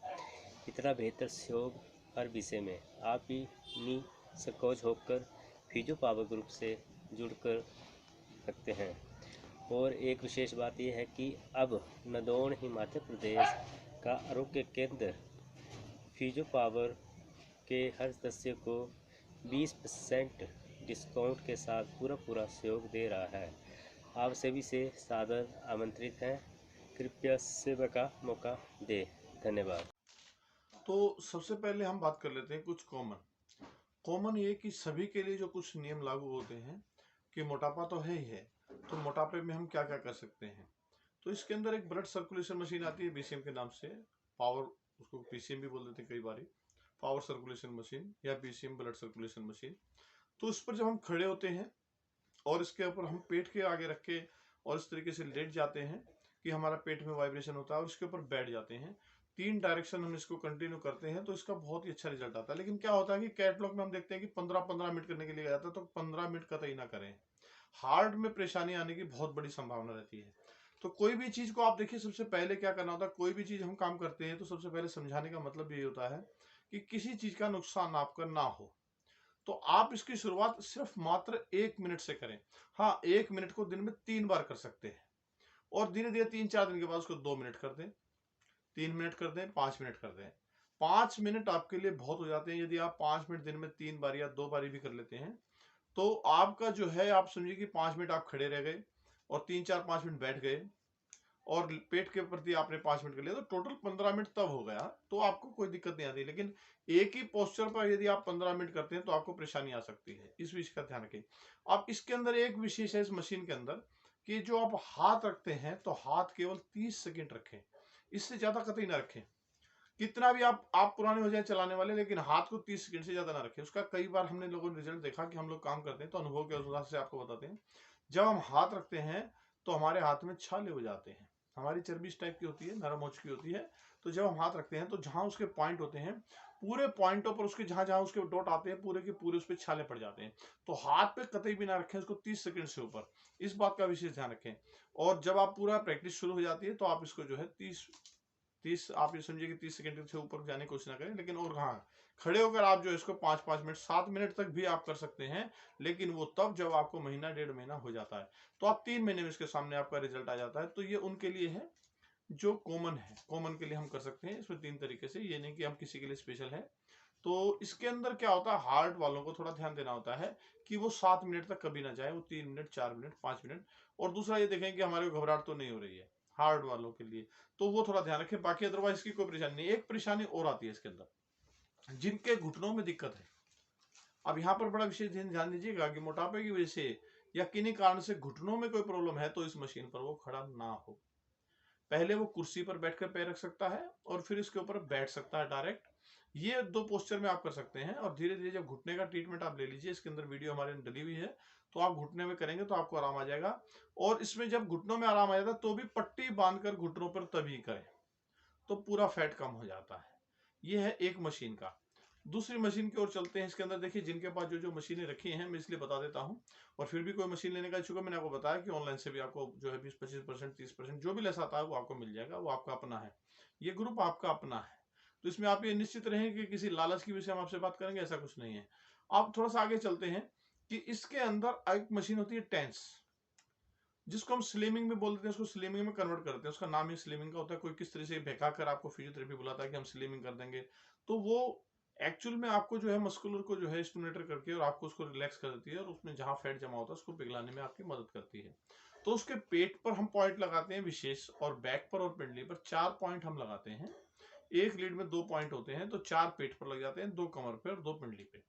इतना बेहतर सहयोग हर विषय में। आप भी निसंकोच होकर फिजियो पावर ग्रुप से जुड़कर सकते हैं। और एक विशेष बात यह है कि अब नदौड़ हिमाचल प्रदेश का आरोग्य केंद्र फिजो पावर के हर सदस्य को 20% डिस्काउंट के साथ पूरा सहयोग दे रहा है। आप सभी से सादर आमंत्रित हैं। कृपया सेवा का मौका दें। धन्यवाद। तो सबसे पहले हम बात कर लेते हैं कुछ कॉमन ये कि सभी के लिए जो कुछ नियम लागू होते हैं कि मोटापा तो है ही है, तो मोटापे में हम क्या क्या कर सकते हैं। तो इसके अंदर एक ब्लड सर्कुलेशन मशीन आती है बीसीएम के नाम से, पावर, उसको पीसीएम भी बोल देते हैं कई बार, पावर सर्कुलेशन मशीन या पीसीएम ब्लड सर्कुलेशन मशीन। तो उस पर जब हम खड़े होते हैं और इसके ऊपर हम पेट के आगे रख के और इस तरीके से लेट जाते हैं कि हमारा पेट में वाइब्रेशन होता है और इसके ऊपर बैठ जाते हैं, 3 डायरेक्शन हम इसको कंटिन्यू करते हैं तो इसका बहुत ही अच्छा रिजल्ट आता है। लेकिन क्या होता है कि कैटलॉग में हम देखते हैं कि 15-15 मिनट करने के लिए जाता है, तो 15 मिनट कतई ना करें, हार्ट में परेशानी आने की बहुत बड़ी संभावना रहती है। तो कोई भी चीज को आप देखिए, सबसे पहले क्या करना होता है, कोई भी चीज हम काम करते हैं तो सबसे पहले समझाने का मतलब यही होता है कि किसी चीज का नुकसान आपका ना हो। तो आप इसकी शुरुआत सिर्फ मात्र 1 मिनट से करें। हाँ, 1 मिनट को दिन में 3 बार कर सकते हैं और धीरे धीरे 3-4 दिन के बाद उसको 2 मिनट कर दें, 3 मिनट कर दें, 5 मिनट कर दें। 5 मिनट आपके लिए बहुत हो जाते हैं। यदि आप 5 मिनट दिन में 3 बार या 2 बारी भी कर लेते हैं तो आपका जो है, आप समझिए कि 5 मिनट आप खड़े रह गए और 3-4-5 मिनट बैठ गए और पेट के प्रति आपने 5 मिनट कर लिया, तो टोटल 15 मिनट तब हो गया, तो आपको कोई दिक्कत नहीं आती। लेकिन एक ही पोस्चर पर यदि आप 15 मिनट करते हैं तो आपको परेशानी आ सकती है, इस विषय का ध्यान रखें। आप इसके अंदर एक विशेष है इस मशीन के अंदर कि जो आप हाथ रखते हैं तो हाथ केवल 30 सेकंड रखें, इससे ज्यादा कतई ना रखें। कितना भी आप पुराने हो जाए चलाने वाले, लेकिन हाथ को 30 सेकंड से ज्यादा ना रखें। उसका कई बार हमने लोगों ने रिजल्ट देखा कि हम लोग काम करते हैं तो अनुभव के अनुसार से आपको बताते हैं, जब हम हाथ रखते हैं तो हमारे हाथ में छाले हो जाते हैं, हमारी चर्बी इस टाइप की होती है, नरम हो चुकी होती है। तो जब हम हाथ रखते हैं तो जहां उसके पॉइंट होते हैं, पूरे पॉइंटों पर उसके जहां जहां उसके डॉट आते हैं पूरे के पूरे उस पर छाले पड़ जाते हैं। तो हाथ पे कतई भी ना रखें उसको 30 सेकंड से ऊपर, इस बात का विशेष ध्यान रखें। और जब आप पूरा प्रैक्टिस शुरू हो जाती है तो आप इसको जो है 30 आप ये समझिए कि 30 सेकंड से ऊपर जाने की कोशिश ना करें। लेकिन और हाँ, खड़े होकर आप जो इसको 5-5 मिनट 7 मिनट तक भी आप कर सकते हैं, लेकिन वो तब जब आपको महीना 1.5 महीना हो जाता है, तो आप 3 महीने में इसके सामने आपका रिजल्ट आ जाता है। तो ये उनके लिए है जो कॉमन है, कॉमन के लिए हम कर सकते हैं इसमें 3 तरीके से, ये नहीं कि हम किसी के लिए स्पेशल है। तो इसके अंदर क्या होता है, हार्ट वालों को थोड़ा ध्यान देना होता है कि वो 7 मिनट तक कभी ना जाए, वो 3 मिनट 4 मिनट 5 मिनट। और दूसरा ये देखें कि हमारे को घबराहट तो नहीं हो रही है, हार्ट वालों के लिए तो वो थोड़ा ध्यान रखें। बाकी अदरवाइज इसकी कोई परेशानी नहीं। एक परेशानी और आती है इसके अंदर, जिनके घुटनों में दिक्कत है। अब यहाँ पर बड़ा विशेष ध्यान दीजिएगा कि मोटापे की वजह से या किन्हीं कारण से घुटनों में कोई प्रॉब्लम है तो इस मशीन पर वो खड़ा ना हो। पहले वो कुर्सी पर बैठकर पैर रख सकता है और फिर इसके ऊपर बैठ सकता है डायरेक्ट। ये 2 पोस्चर में आप कर सकते हैं। और धीरे धीरे जब घुटने का ट्रीटमेंट आप ले लीजिए, इसके अंदर वीडियो हमारे डली हुई है, तो आप घुटने में करेंगे तो आपको आराम आ जाएगा। और इसमें जब घुटनों में आराम आ जाता है तो भी पट्टी बांधकर घुटनों पर तभी करें, तो पूरा फैट कम हो जाता है। ये है एक मशीन का। दूसरी मशीन की ओर चलते हैं। इसके अंदर देखिए, जिनके पास जो जो मशीनें रखी हैं मैं इसलिए बता देता हूं, और फिर भी कोई मशीन लेने का इच्छुक है, मैंने आपको बताया कि ऑनलाइन से भी आपको जो है 20-25% 30% जो भी लेस आता है वो आपको मिल जाएगा, वो आपका अपना है, ये ग्रुप आपका अपना है। तो इसमें आप ये निश्चित रहें कि किसी लालच की वजह से हम आपसे बात करेंगे, ऐसा कुछ नहीं है। आप थोड़ा सा आगे चलते हैं कि इसके अंदर एक मशीन होती है टेंस, जिसको हम स्लिमिंग में बोलते हैं, उसको स्लिमिंग में कन्वर्ट करते हैं। उसका नाम ही स्लिमिंग का होता है। कोई किस तरह से भगा कर आपको फिजियोथेरेपी बुलाता है कि हम स्लिमिंग कर देंगे, तो वो एक्चुअल में आपको जो है मस्कुलर को जो है स्टिमुलेटर करके और आपको उसको रिलैक्स कर देती है और उसमें जहां फैट जमा होता है उसको पिघलाने में आपकी मदद करती है। तो उसके पेट पर हम पॉइंट लगाते हैं विशेष, और बैक पर और पिंडली पर 4 पॉइंट हम लगाते हैं। एक लीड में 2 पॉइंट होते हैं, तो 4 पेट पर लग जाते हैं, 2 कमर पे और 2 पिंडली पे।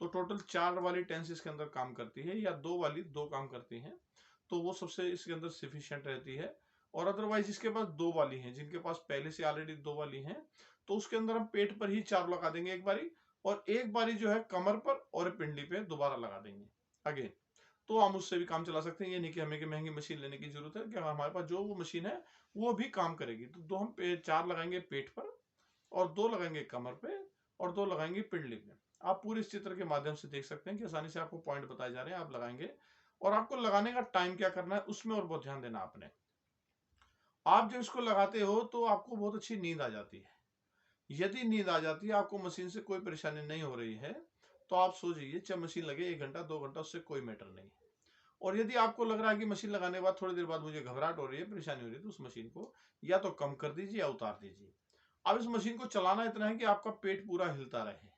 तो टोटल 4 वाली टेंस इसके अंदर काम करती है, या 2 वाली 2 काम करती है, तो वो सबसे इसके अंदर सफिशिएंट रहती है। और अदरवाइज इसके पास 2 वाली हैं, जिनके पास पहले से ऑलरेडी 2 वाली हैं, तो उसके अंदर हम पेट पर ही 4 लगा देंगे एक बारी, और एक बारी जो है कमर पर और पिंडली पे दोबारा लगा देंगे अगेन। तो हम उससे भी काम चला सकते हैं। ये नहीं कि हमें कि महंगी मशीन लेने की जरूरत है, कि हमारे पास जो वो मशीन है वो भी काम करेगी। तो 2 हम 4 लगाएंगे पेट पर, और 2 लगाएंगे कमर पे, और 2 लगाएंगे पिंडली पे। आप पूरे इस चित्र के माध्यम से देख सकते हैं कि आसानी से आपको पॉइंट बताए जा रहे हैं, आप लगाएंगे। और आपको लगाने का टाइम क्या करना है उसमें और बहुत ध्यान देना आपने। आप जब इसको लगाते हो तो आपको बहुत अच्छी नींद आ जाती है। यदि नींद आ जाती है, आपको मशीन से कोई परेशानी नहीं हो रही है, तो आप सो जाइए, चाहे मशीन लगे 1 घंटा 2 घंटा, उससे कोई मैटर नहीं। और यदि आपको लग रहा है कि मशीन लगाने के बाद थोड़ी देर बाद मुझे घबराहट हो रही है, परेशानी हो रही है, तो उस मशीन को या तो कम कर दीजिए या उतार दीजिए। अब इस मशीन को चलाना इतना है कि आपका पेट पूरा हिलता रहे,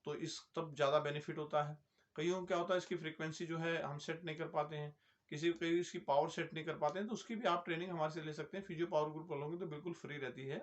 तो इस तब ज्यादा बेनिफिट होता है। कईयों को क्या होता है, इसकी फ्रीक्वेंसी जो है हम सेट नहीं कर पाते हैं, कई इसकी पावर सेट नहीं कर पाते हैं, तो उसकी भी आप ट्रेनिंग हमारे से ले सकते हैं। फिजियो पावर ग्रुप वालों की तो बिल्कुल फ्री रहती है,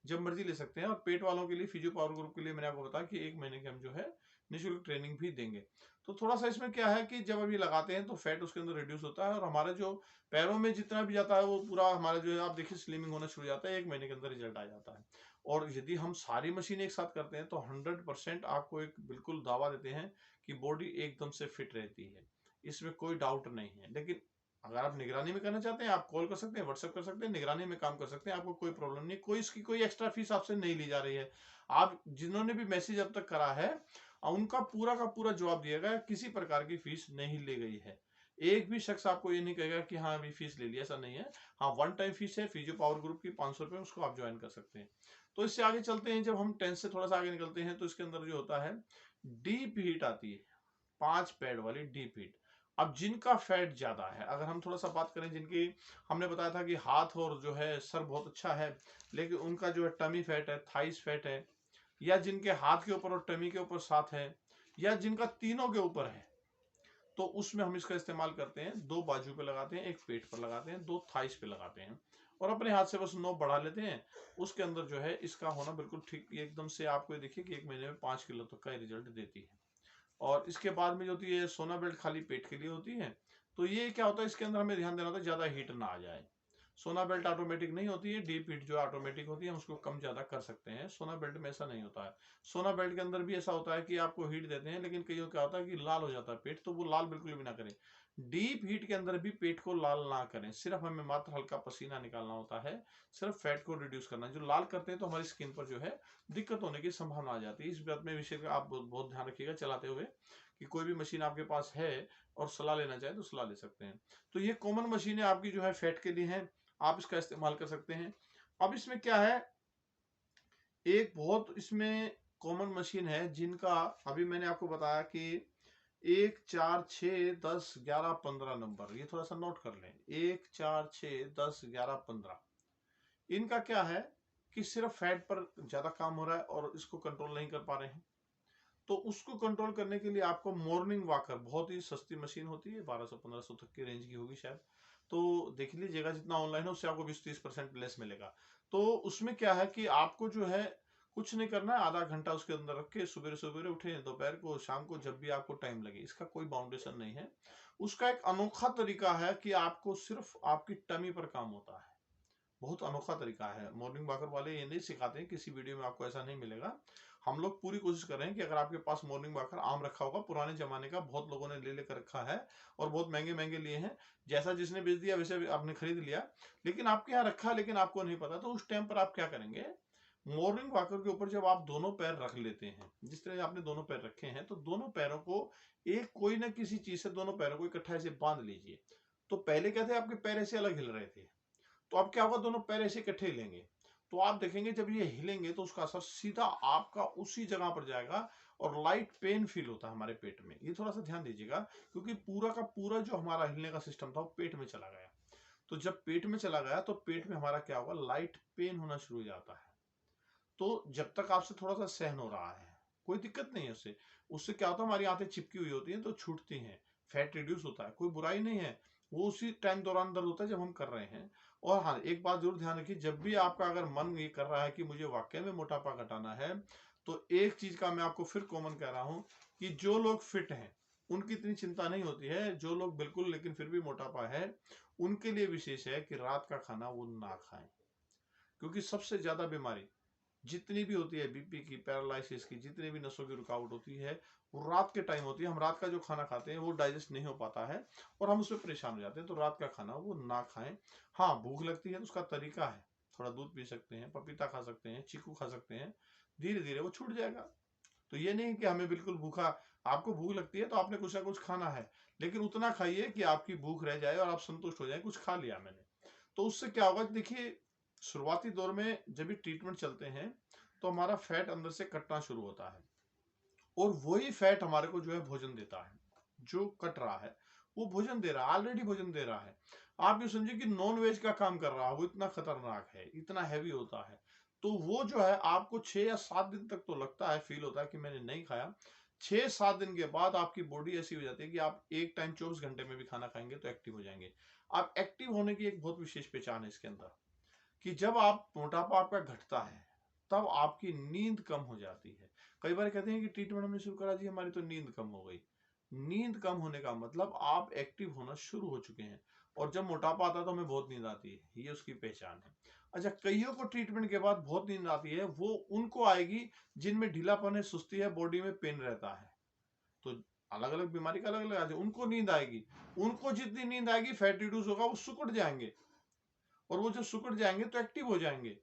जब मर्जी ले सकते हैं। और पेट वालों के लिए फिजियो पावर ग्रुप के लिए मैंने आपको बताया कि 1 महीने की हम जो है निःशुल्क ट्रेनिंग भी देंगे। तो थोड़ा सा इसमें क्या है कि जब अभी लगाते हैं तो फैट उसके अंदर रिड्यूस होता है, और हमारे जो पैरों में जितना भी जाता है वो पूरा हमारा जो है आप देखिए स्लिमिंग होना शुरू हो जाता है, 1 महीने के अंदर रिजल्ट आ जाता है। और यदि हम सारी मशीन एक साथ करते हैं तो 100% आपको एक बिल्कुल दावा देते हैं कि बॉडी एकदम से फिट रहती है, इसमें कोई डाउट नहीं है। लेकिन अगर आप निगरानी में करना चाहते हैं, आप कॉल कर सकते हैं, व्हाट्सएप कर सकते हैं, निगरानी में काम कर सकते हैं, आपको कोई प्रॉब्लम नहीं, कोई इसकी कोई एक्स्ट्रा फीस आपसे नहीं ली जा रही है। आप जिन्होंने भी मैसेज अब तक करा है उनका पूरा का पूरा जवाब दिया गया, किसी प्रकार की फीस नहीं ली गई है। एक भी शख्स आपको ये नहीं कहेगा कि हाँ अभी फीस ले लिया, ऐसा नहीं है। हाँ, 1 टाइम फीस है फिजियो पावर ग्रुप की 500 रुपए, उसको आप ज्वाइन कर सकते हैं। तो इससे आगे चलते हैं, जब हम 10 से थोड़ा सा आगे निकलते हैं तो इसके अंदर जो होता है डीप हीट आती है, 5 पैड वाली डीप हीट। अब जिनका फैट ज्यादा है, अगर हम थोड़ा सा बात करें, जिनकी हमने बताया था कि हाथ और जो है सर बहुत अच्छा है, लेकिन उनका जो है टमी फैट है, थाइस फैट है, या जिनके हाथ के ऊपर और टमी के ऊपर 7 है, या जिनका तीनों के ऊपर है, तो उसमें हम इसका इस्तेमाल करते हैं। 2 बाजू पे लगाते हैं, एक पेट पर लगाते हैं, 2 थाइस पे लगाते हैं, और अपने हाथ से बस नोक बढ़ा लेते हैं। उसके अंदर जो है इसका होना बिल्कुल ठीक एकदम से आपको ये देखिए कि 1 महीने में 5 किलो तक का रिजल्ट देती है। और इसके बाद में जो होती है सोना बेल्ट, खाली पेट के लिए होती है। तो ये क्या होता है, इसके अंदर हमें ध्यान देना होता है ज्यादा हीट ना आ जाए। सोना बेल्ट ऑटोमेटिक नहीं होती है, डीप हीट जो ऑटोमेटिक होती है, हम उसको कम ज्यादा कर सकते हैं। सोना बेल्ट में ऐसा नहीं होता है। सोना बेल्ट के अंदर भी ऐसा होता है कि आपको हीट देते हैं, लेकिन कईयों क्या होता है कि लाल हो जाता है पेट, तो वो लाल बिल्कुल भी ना करें। डीप हीट के अंदर भी पेट को लाल ना करें, सिर्फ हमें मात्र हल्का पसीना निकालना होता है, सिर्फ फैट को रिड्यूस करना है। जो लाल करते हैं तो हमारी स्किन पर जो है दिक्कत होने की संभावना आ जाती है। इस बात में विषय का आप बहुत ध्यान रखिएगा चलाते हुए, कि कोई भी मशीन आपके पास है और सलाह लेना चाहे तो सलाह ले सकते हैं। तो ये कॉमन मशीन है आपकी जो है फैट के लिए है, आप इसका इस्तेमाल कर सकते हैं। अब इसमें क्या है, एक बहुत इसमें कॉमन मशीन है जिनका अभी मैंने आपको बताया कि 1, 4, 6, 10, 11, 15 नंबर, ये थोड़ा सा नोट कर लें। 1, 4, 6, 10, 11, 15, इनका क्या है कि सिर्फ फैट पर ज्यादा काम हो रहा है और इसको कंट्रोल नहीं कर पा रहे हैं। तो उसको कंट्रोल करने के लिए आपको मॉर्निंग वॉकर, बहुत ही सस्ती मशीन होती है, 1200-1500 तक की रेंज की होगी शायद, तो देख लीजिएगा जितना ऑनलाइन है उससे आपको 20-30% लेस मिलेगा। तो उसमें क्या है कि आपको जो है कुछ नहीं करना है, आधा घंटा उसके अंदर रख के सुबह सुबह उठे, दोपहर को, शाम को, जब भी आपको टाइम लगे, इसका कोई बाउंडेशन नहीं है। उसका एक अनोखा तरीका है कि आपको सिर्फ आपकी टमी पर काम होता है। बहुत अनोखा तरीका है। मॉर्निंग वॉकर वाले ये नहीं सिखाते हैं, किसी वीडियो में आपको ऐसा नहीं मिलेगा। हम लोग पूरी कोशिश कर रहे हैं कि अगर आपके पास मॉर्निंग वॉकर आम रखा होगा, पुराने जमाने का, बहुत लोगों ने ले लेकर रखा है और बहुत महंगे महंगे लिए हैं, जैसा जिसने बेच दिया वैसे आपने खरीद लिया, लेकिन आपके यहाँ रखा लेकिन आपको नहीं पता। तो उस टाइम पर आप क्या करेंगे, मॉर्निंग वॉकर के ऊपर जब आप दोनों पैर रख लेते हैं, जिस तरह आपने दोनों पैर रखे हैं, तो दोनों पैरों को एक कोई ना किसी चीज से दोनों पैरों को इकट्ठा ऐसे बांध लीजिए। तो पहले क्या थे, आपके पैर ऐसे अलग हिल रहे थे, तो अब क्या होगा, दोनों पैर ऐसे इकट्ठे हिलेंगे, तो आप देखेंगे जब ये हिलेंगे तो उसका असर सीधा आपका उसी जगह पर जाएगा, और लाइट पेन फील होता है हमारे पेट में। ये थोड़ा सा ध्यान दीजिएगा, क्योंकि पूरा का पूरा जो हमारा हिलने का सिस्टम था वो पेट में चला गया। तो जब पेट में चला गया तो पेट में हमारा क्या होगा, लाइट पेन होना शुरू हो जाता है। तो जब तक आपसे थोड़ा सा सहन हो रहा है, कोई दिक्कत नहीं है उससे। उससे क्या होता है, हमारी आंतें चिपकी हुई होती हैं तो छूटती हैं, फैट रिड्यूस होता है, कोई बुराई नहीं है। वो उसी टाइम दौरान दर्द होता है जब हम कर रहे हैं। और हाँ, एक बात जरूर ध्यान रखिए, जब भी आपका अगर मन ये कर रहा है कि मुझे वाकई में मोटापा घटाना है, तो एक चीज का मैं आपको फिर कॉमन कह रहा हूं, कि जो लोग फिट हैं उनकी इतनी चिंता नहीं होती है। जो लोग बिल्कुल लेकिन फिर भी मोटापा है, उनके लिए विशेष है कि रात का खाना वो ना खाएं। क्योंकि सबसे ज्यादा बीमारी जितनी भी होती है, बीपी की, पैरालिसिस की, जितनी भी नसों की रुकावट होती है, वो रात के टाइम होती है। हम रात का जो खाना खाते हैं वो डाइजेस्ट नहीं हो पाता है और हम उसमें परेशान हो जाते हैं। तो रात का खाना वो ना खाएं। हाँ, भूख लगती है तो उसका तरीका है, थोड़ा दूध पी सकते हैं, पपीता खा सकते हैं, चीकू खा सकते हैं, धीरे धीरे वो छूट जाएगा। तो ये नहीं कि हमें बिल्कुल भूखा, आपको भूख लगती है तो आपने कुछ ना कुछ खाना है, लेकिन उतना खाइए कि आपकी भूख रह जाए और आप संतुष्ट हो जाए, कुछ खा लिया मैंने। तो उससे क्या होगा, देखिए शुरुआती दौर में जब भी ट्रीटमेंट चलते हैं तो हमारा फैट अंदर से कटना शुरू होता है, और वही फैट हमारे को जो है भोजन देता है। जो कट रहा है वो भोजन दे रहा है, ऑलरेडी भोजन दे रहा है। आप ये समझिए कि नॉन वेज का काम कर रहा है, वो इतना खतरनाक है, इतना हैवी होता है। तो वो जो है आपको 6 या 7 दिन तक तो लगता है, फील होता है कि मैंने नहीं खाया। 6-7 दिन के बाद आपकी बॉडी ऐसी हो जाती है कि आप एक टाइम 24 घंटे में भी खाना खाएंगे तो एक्टिव हो जाएंगे। आप एक्टिव होने की एक बहुत विशेष पहचान है इसके अंदर, कि जब आप मोटापा आपका घटता है तब आपकी नींद कम हो जाती है। कई बार कहते हैं कि ट्रीटमेंट हमने शुरू करा जी, हमारी तो नींद कम हो गई। नींद कम होने का मतलब आप एक्टिव होना शुरू हो चुके हैं। और जब मोटापा आता है तो हमें बहुत नींद आती है, ये उसकी पहचान है। अच्छा, कईयों को ट्रीटमेंट के बाद बहुत नींद आती है, वो उनको आएगी जिनमें ढीलापन है, सुस्ती है, बॉडी में पेन रहता है। तो अलग अलग बीमारी का अलग अलग आ जाए, उनको नींद आएगी। उनको जितनी नींद आएगी फैट रिड्यूस होगा, वो सुकड़ जाएंगे। और वो जब सुकड़ जाएंगे तो एक्टिव हो जाएंगे।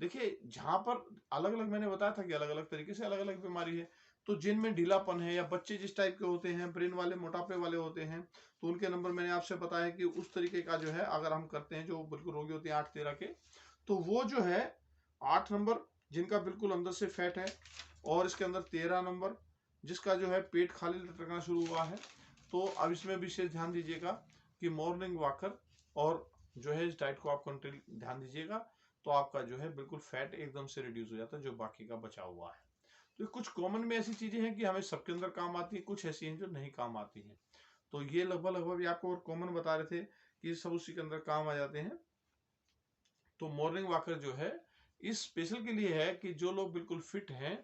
देखिए, जहां पर अलग अलग, मैंने बताया था कि अलग अलग तरीके से अलग अलग बीमारी है। तो जिनमें ढीलापन है, या बच्चे जिस टाइप के होते हैं, ब्रेन वाले, मोटापे वाले होते हैं, तो उनके नंबर मैंने आपसे बताया कि उस तरीके का जो है अगर हम करते हैं, जो बिल्कुल रोगी होते हैं 8-13 के, तो वो जो है 8 नंबर जिनका बिल्कुल अंदर से फैट है, और इसके अंदर 13 नंबर जिसका जो है पेट खाली लटकना शुरू हुआ है। तो अब इसमें विशेष ध्यान दीजिएगा कि मॉर्निंग वॉकर और जो है इस डाइट को आप कंट्रोल ध्यान दीजिएगा, तो आपका जो है बिल्कुल फैट एकदम से रिड्यूस हो जाता है, जो बाकी का बचा हुआ है। तो कुछ कॉमन में ऐसी चीजें हैं कि हमें सबके अंदर काम आती है, कुछ ऐसी हैं जो नहीं काम आती हैं। तो ये लगभग लगभग ये आपको और कॉमन बता रहे थे कि सब उसी के अंदर काम आ जाते हैं। तो मॉर्निंग वॉकर जो है इस स्पेशल के लिए है कि जो लोग बिल्कुल फिट हैं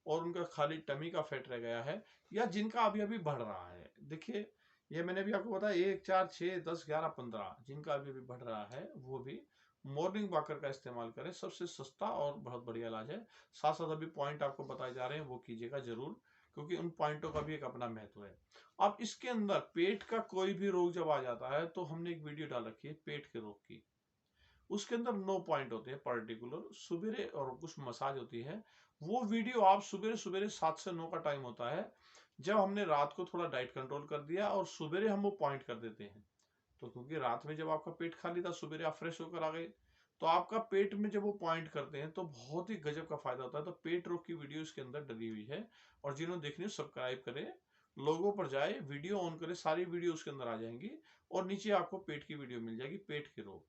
और उनका खाली टमी का फैट रह गया है, या जिनका अभी अभी बढ़ रहा है। देखिए, ये मैंने भी आपको बताया 1, 4, 6, 10, 11, 15 जिनका अभी अभी बढ़ रहा है, वो भी मॉर्निंग वॉकर का इस्तेमाल करें। सबसे सस्ता और बहुत बढ़िया इलाज है। साथ साथ अभी पॉइंट आपको बताए जा रहे हैं, वो कीजिएगा जरूर, क्योंकि उन पॉइंटों का भी एक अपना महत्व है। अब इसके अंदर पेट का कोई भी रोग जब आ जाता है, तो हमने एक वीडियो डाल रखी है पेट के रोग की। उसके अंदर 9 पॉइंट होते हैं पर्टिकुलर, सुबेरे और कुछ मसाज होती है। वो वीडियो आप सुबेरे सुबेरे 7 से 9 का टाइम होता है, जब हमने रात को थोड़ा डाइट कंट्रोल कर दिया और सुबेरे हम वो पॉइंट कर देते हैं। तो क्योंकि रात में जब आपका पेट खाली था, सुबेरे आप फ्रेश होकर आ गए, तो आपका पेट में जब वो पॉइंट करते हैं तो बहुत ही गजब का फायदा होता है। तो पेट रोग की वीडियो इसके अंदर डली हुई है, और जिन्होंने देखनी है सब्सक्राइब करें, लोगों पर जाए, वीडियो ऑन करें, सारी वीडियो उसके अंदर आ जाएंगी, और नीचे आपको पेट की वीडियो मिल जाएगी, पेट के रोग।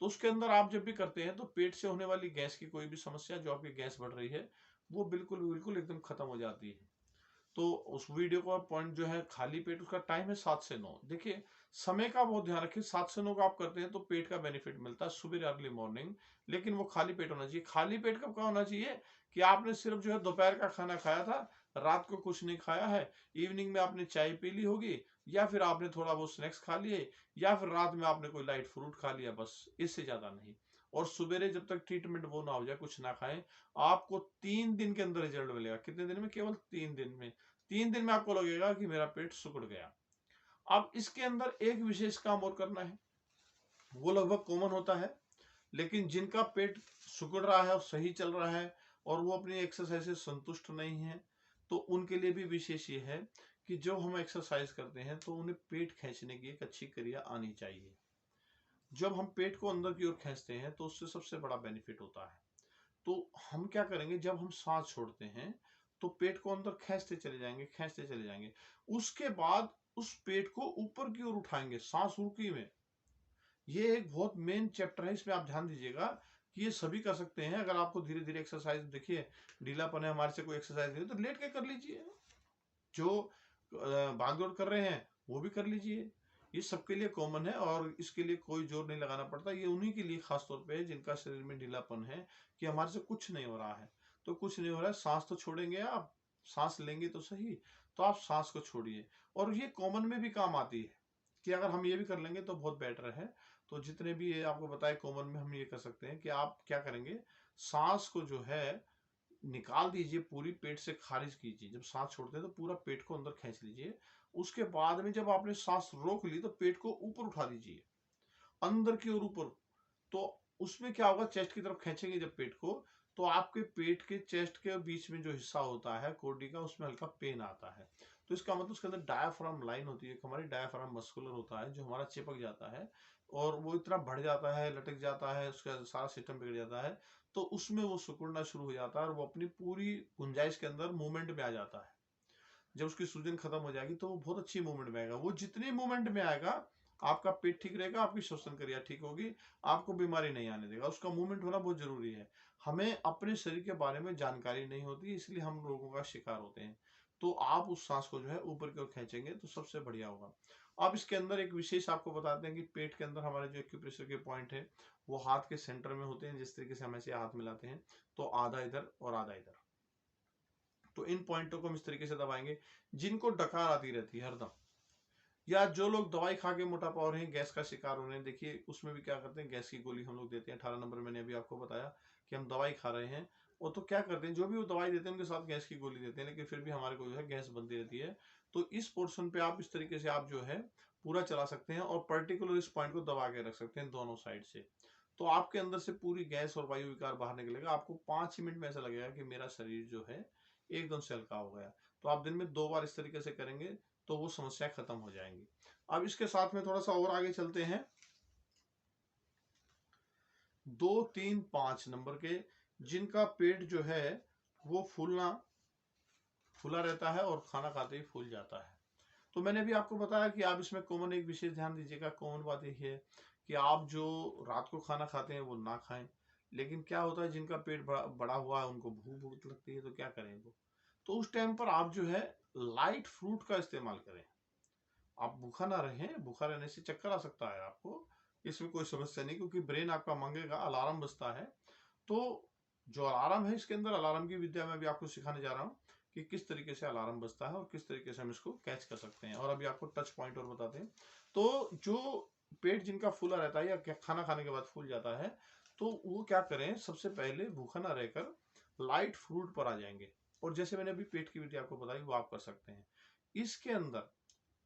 तो उसके अंदर आप जब भी करते हैं तो पेट से होने वाली गैस की कोई भी समस्या, जो आपकी गैस बढ़ रही है, वो बिल्कुल बिल्कुल एकदम खत्म हो जाती है। तो उस वीडियो का पॉइंट जो है खाली पेट, उसका टाइम है 7 से 9। देखिए, समय का बहुत ध्यान रखिए। 7 से 9 का आप करते हैं तो पेट का बेनिफिट मिलता है सुबह अर्ली मॉर्निंग, लेकिन वो खाली पेट होना चाहिए। खाली पेट कब का होना चाहिए? कि आपने सिर्फ जो है दोपहर का खाना खाया था, रात को कुछ नहीं खाया है, इवनिंग में आपने चाय पी ली होगी, या फिर आपने थोड़ा बहुत स्नैक्स खा लिए, या फिर रात में आपने कोई लाइट फ्रूट खा लिया, बस इससे ज्यादा नहीं। और सुबेरे जब तक ट्रीटमेंट वो ना हो जाए, कुछ ना खाएं, आपको 3 दिन के अंदर रिजल्ट मिलेगा। कितने दिन में? केवल 3 दिन में। 3 दिन में आपको लगेगा कि मेरा पेट सिकुड़ गया। अब इसके अंदर एक विशेष काम और करना है, वो लगभग कॉमन होता है, लेकिन जिनका पेट सिकुड़ रहा है और सही चल रहा है, और वो अपनी एक्सरसाइज से संतुष्ट नहीं है, तो उनके लिए भी विशेष ये है कि जो हम एक्सरसाइज करते हैं तो उन्हें पेट खींचने की एक अच्छी क्रिया आनी चाहिए। जब हम पेट को अंदर की ओर खींचते हैं तो उससे सबसे बड़ा बेनिफिट होता है। तो हम क्या करेंगे, जब हम सांस छोड़ते हैं तो पेट को अंदर खींचते चले जाएंगे, खींचते चले जाएंगे। उसके बाद उस पेट को ऊपर की ओर उठाएंगे सांस रुकी में। ये एक बहुत मेन चैप्टर है, इसमें आप ध्यान दीजिएगा कि ये सभी कर सकते हैं। अगर आपको धीरे धीरे एक्सरसाइज, देखिए ढीलापन है, हमारे से कोई एक्सरसाइज नहीं तो लेट के कर लीजिए। जो भाग दौड़ कर रहे हैं वो भी कर लीजिए। ये सबके लिए कॉमन है, और इसके लिए कोई जोर नहीं लगाना पड़ता। ये उन्हीं के लिए खास तौर पे है जिनका शरीर में ढीलापन है, कि हमारे से कुछ नहीं हो रहा है। तो कुछ नहीं हो रहा है, सांस तो छोड़ेंगे आप, सांस लेंगे तो सही, तो आप सांस को छोड़िए। और ये कॉमन में भी काम आती है, कि अगर हम ये भी कर लेंगे तो बहुत बेटर है। तो जितने भी ये आपको बताए कॉमन में हम ये कर सकते हैं कि आप क्या करेंगे, सांस को जो है निकाल दीजिए, पूरी पेट से खारिज कीजिए। जब सांस छोड़ते हैं तो पूरा पेट को अंदर खींच लीजिए। उसके बाद में जब आपने सांस रोक ली तो पेट को ऊपर उठा दीजिए, अंदर की ओर ऊपर। तो उसमें क्या होगा, चेस्ट की तरफ खींचेंगे जब पेट को, तो आपके पेट के चेस्ट के बीच में जो हिस्सा होता है कोडी का, उसमें हल्का पेन आता है। तो इसका मतलब उसके अंदर डायाफ्राम लाइन होती है, हमारी डायाफ्राम मस्कुलर होता है, जो हमारा चिपक जाता है, और वो इतना बढ़ जाता है, लटक जाता है, उसका सारा सिस्टम बिगड़ जाता है। तो उसमें वो सिकुड़ना शुरू हो जाता है, और वो अपनी पूरी गुंजाइश के अंदर मूवमेंट में आ जाता है। जब उसकी सूजन खत्म हो जाएगी तो वो बहुत अच्छी मूवमेंट में आएगा। वो जितनी मूवमेंट में आएगा, आपका पेट ठीक रहेगा, आपकी श्वसन क्रिया ठीक होगी, आपको बीमारी नहीं आने देगा। उसका मूवमेंट होना बहुत जरूरी है। हमें अपने शरीर के बारे में जानकारी नहीं होती, इसलिए हम रोगों का शिकार होते हैं। तो आप उस सांस को जो है ऊपर की ओर खींचेंगे तो सबसे बढ़िया होगा। अब इसके अंदर एक विशेष आपको बताते हैं कि पेट के अंदर हमारे जो एक्यूप्रेशर के पॉइंट है वो हाथ के सेंटर में होते हैं। जिस तरीके से हम ऐसे हाथ मिलाते हैं तो आधा इधर और आधा इधर, तो इन पॉइंटों को हम इस तरीके से दबाएंगे। जिनको डकार आती रहती है हरदम, या जो लोग दवाई खा के मोटापा हो रहे हैं, गैस का शिकार हो रहे हैं, देखिए उसमें भी क्या करते हैं, गैस की गोली हम लोग देते हैं। 18 नंबर मैंने अभी आपको बताया कि हम दवाई खा रहे हैं, वो तो क्या करते हैं, जो भी वो दवाई देते हैं उनके साथ गैस की गोली देते हैं, लेकिन फिर भी हमारे को जो है गैस बनती रहती है। तो इस पोर्शन पे आप इस तरीके से आप जो है पूरा चला सकते हैं और पर्टिकुलर इस पॉइंट को दबा के रख सकते हैं दोनों साइड से। तो आपके अंदर से पूरी गैस और वायु विकार बाहर निकलेगा। आपको 5 ही मिनट में ऐसा लगेगा कि मेरा शरीर जो है एकदम से हल्का हो गया। तो आप दिन में 2 बार इस तरीके से करेंगे तो वो समस्या खत्म हो जाएंगी। अब इसके साथ में थोड़ा सा और आगे चलते हैं। 2, 3, 5 नंबर के जिनका पेट जो है वो फूला रहता है और खाना खाते ही फूल जाता है। तो मैंने भी आपको बताया कि आप इसमें कॉमन एक विशेष ध्यान दीजिएगा। कॉमन बात यही है कि आप जो रात को खाना खाते हैं वो ना खाएं। लेकिन क्या होता है, जिनका पेट बड़ा हुआ है उनको भूख भूख लगती है, तो क्या करें वो, तो उस टाइम पर आप जो है लाइट फ्रूट का इस्तेमाल करें। आप भूखा ना रहें, भूखा रहने से चक्कर आ सकता है आपको, इसमें कोई समस्या नहीं, क्योंकि ब्रेन आपका मांगेगा, अलार्म बजता है। तो जो अलार्म है, इसके अंदर अलार्म की विद्या मैं भी आपको सिखाने जा रहा हूँ कि किस तरीके से अलार्म बजता है और किस तरीके से हम इसको कैच कर सकते हैं। और अभी आपको टच पॉइंट और बताते हैं। तो जो पेट जिनका फूला रहता है या खाना खाने के बाद फूल जाता है, तो वो क्या करें, सबसे पहले भूखा ना रहकर लाइट फ्रूट पर आ जाएंगे। और जैसे मैंने अभी पेट की विधि आपको बताई वो आप कर सकते हैं। इसके अंदर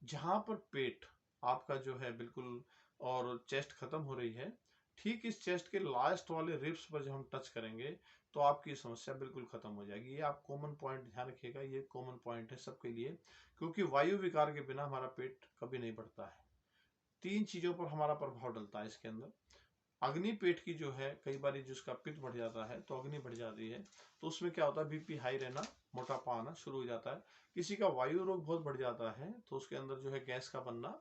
जहां पर पेट आपका जो है बिल्कुल और चेस्ट खत्म हो रही है, ठीक इस चेस्ट के लास्ट वाले रिब्स पर जब हम टच करेंगे तो आपकी समस्या बिल्कुल खत्म हो जाएगी। ये आप कॉमन पॉइंट ध्यान रखिएगा, ये कॉमन पॉइंट है सबके लिए, क्योंकि वायु विकार के बिना हमारा पेट कभी नहीं बढ़ता है। 3 चीजों पर हमारा प्रभाव डलता है इसके अंदर। अग्नि पेट की जो है, कई बार जिसका पित्त बढ़ जाता है तो अग्नि बढ़ जाती है, तो उसमें क्या होता है, बीपी हाई रहना, मोटापा आना शुरू हो जाता है। किसी का वायु रोग बहुत बढ़ जाता है तो उसके अंदर जो है गैस का बनना,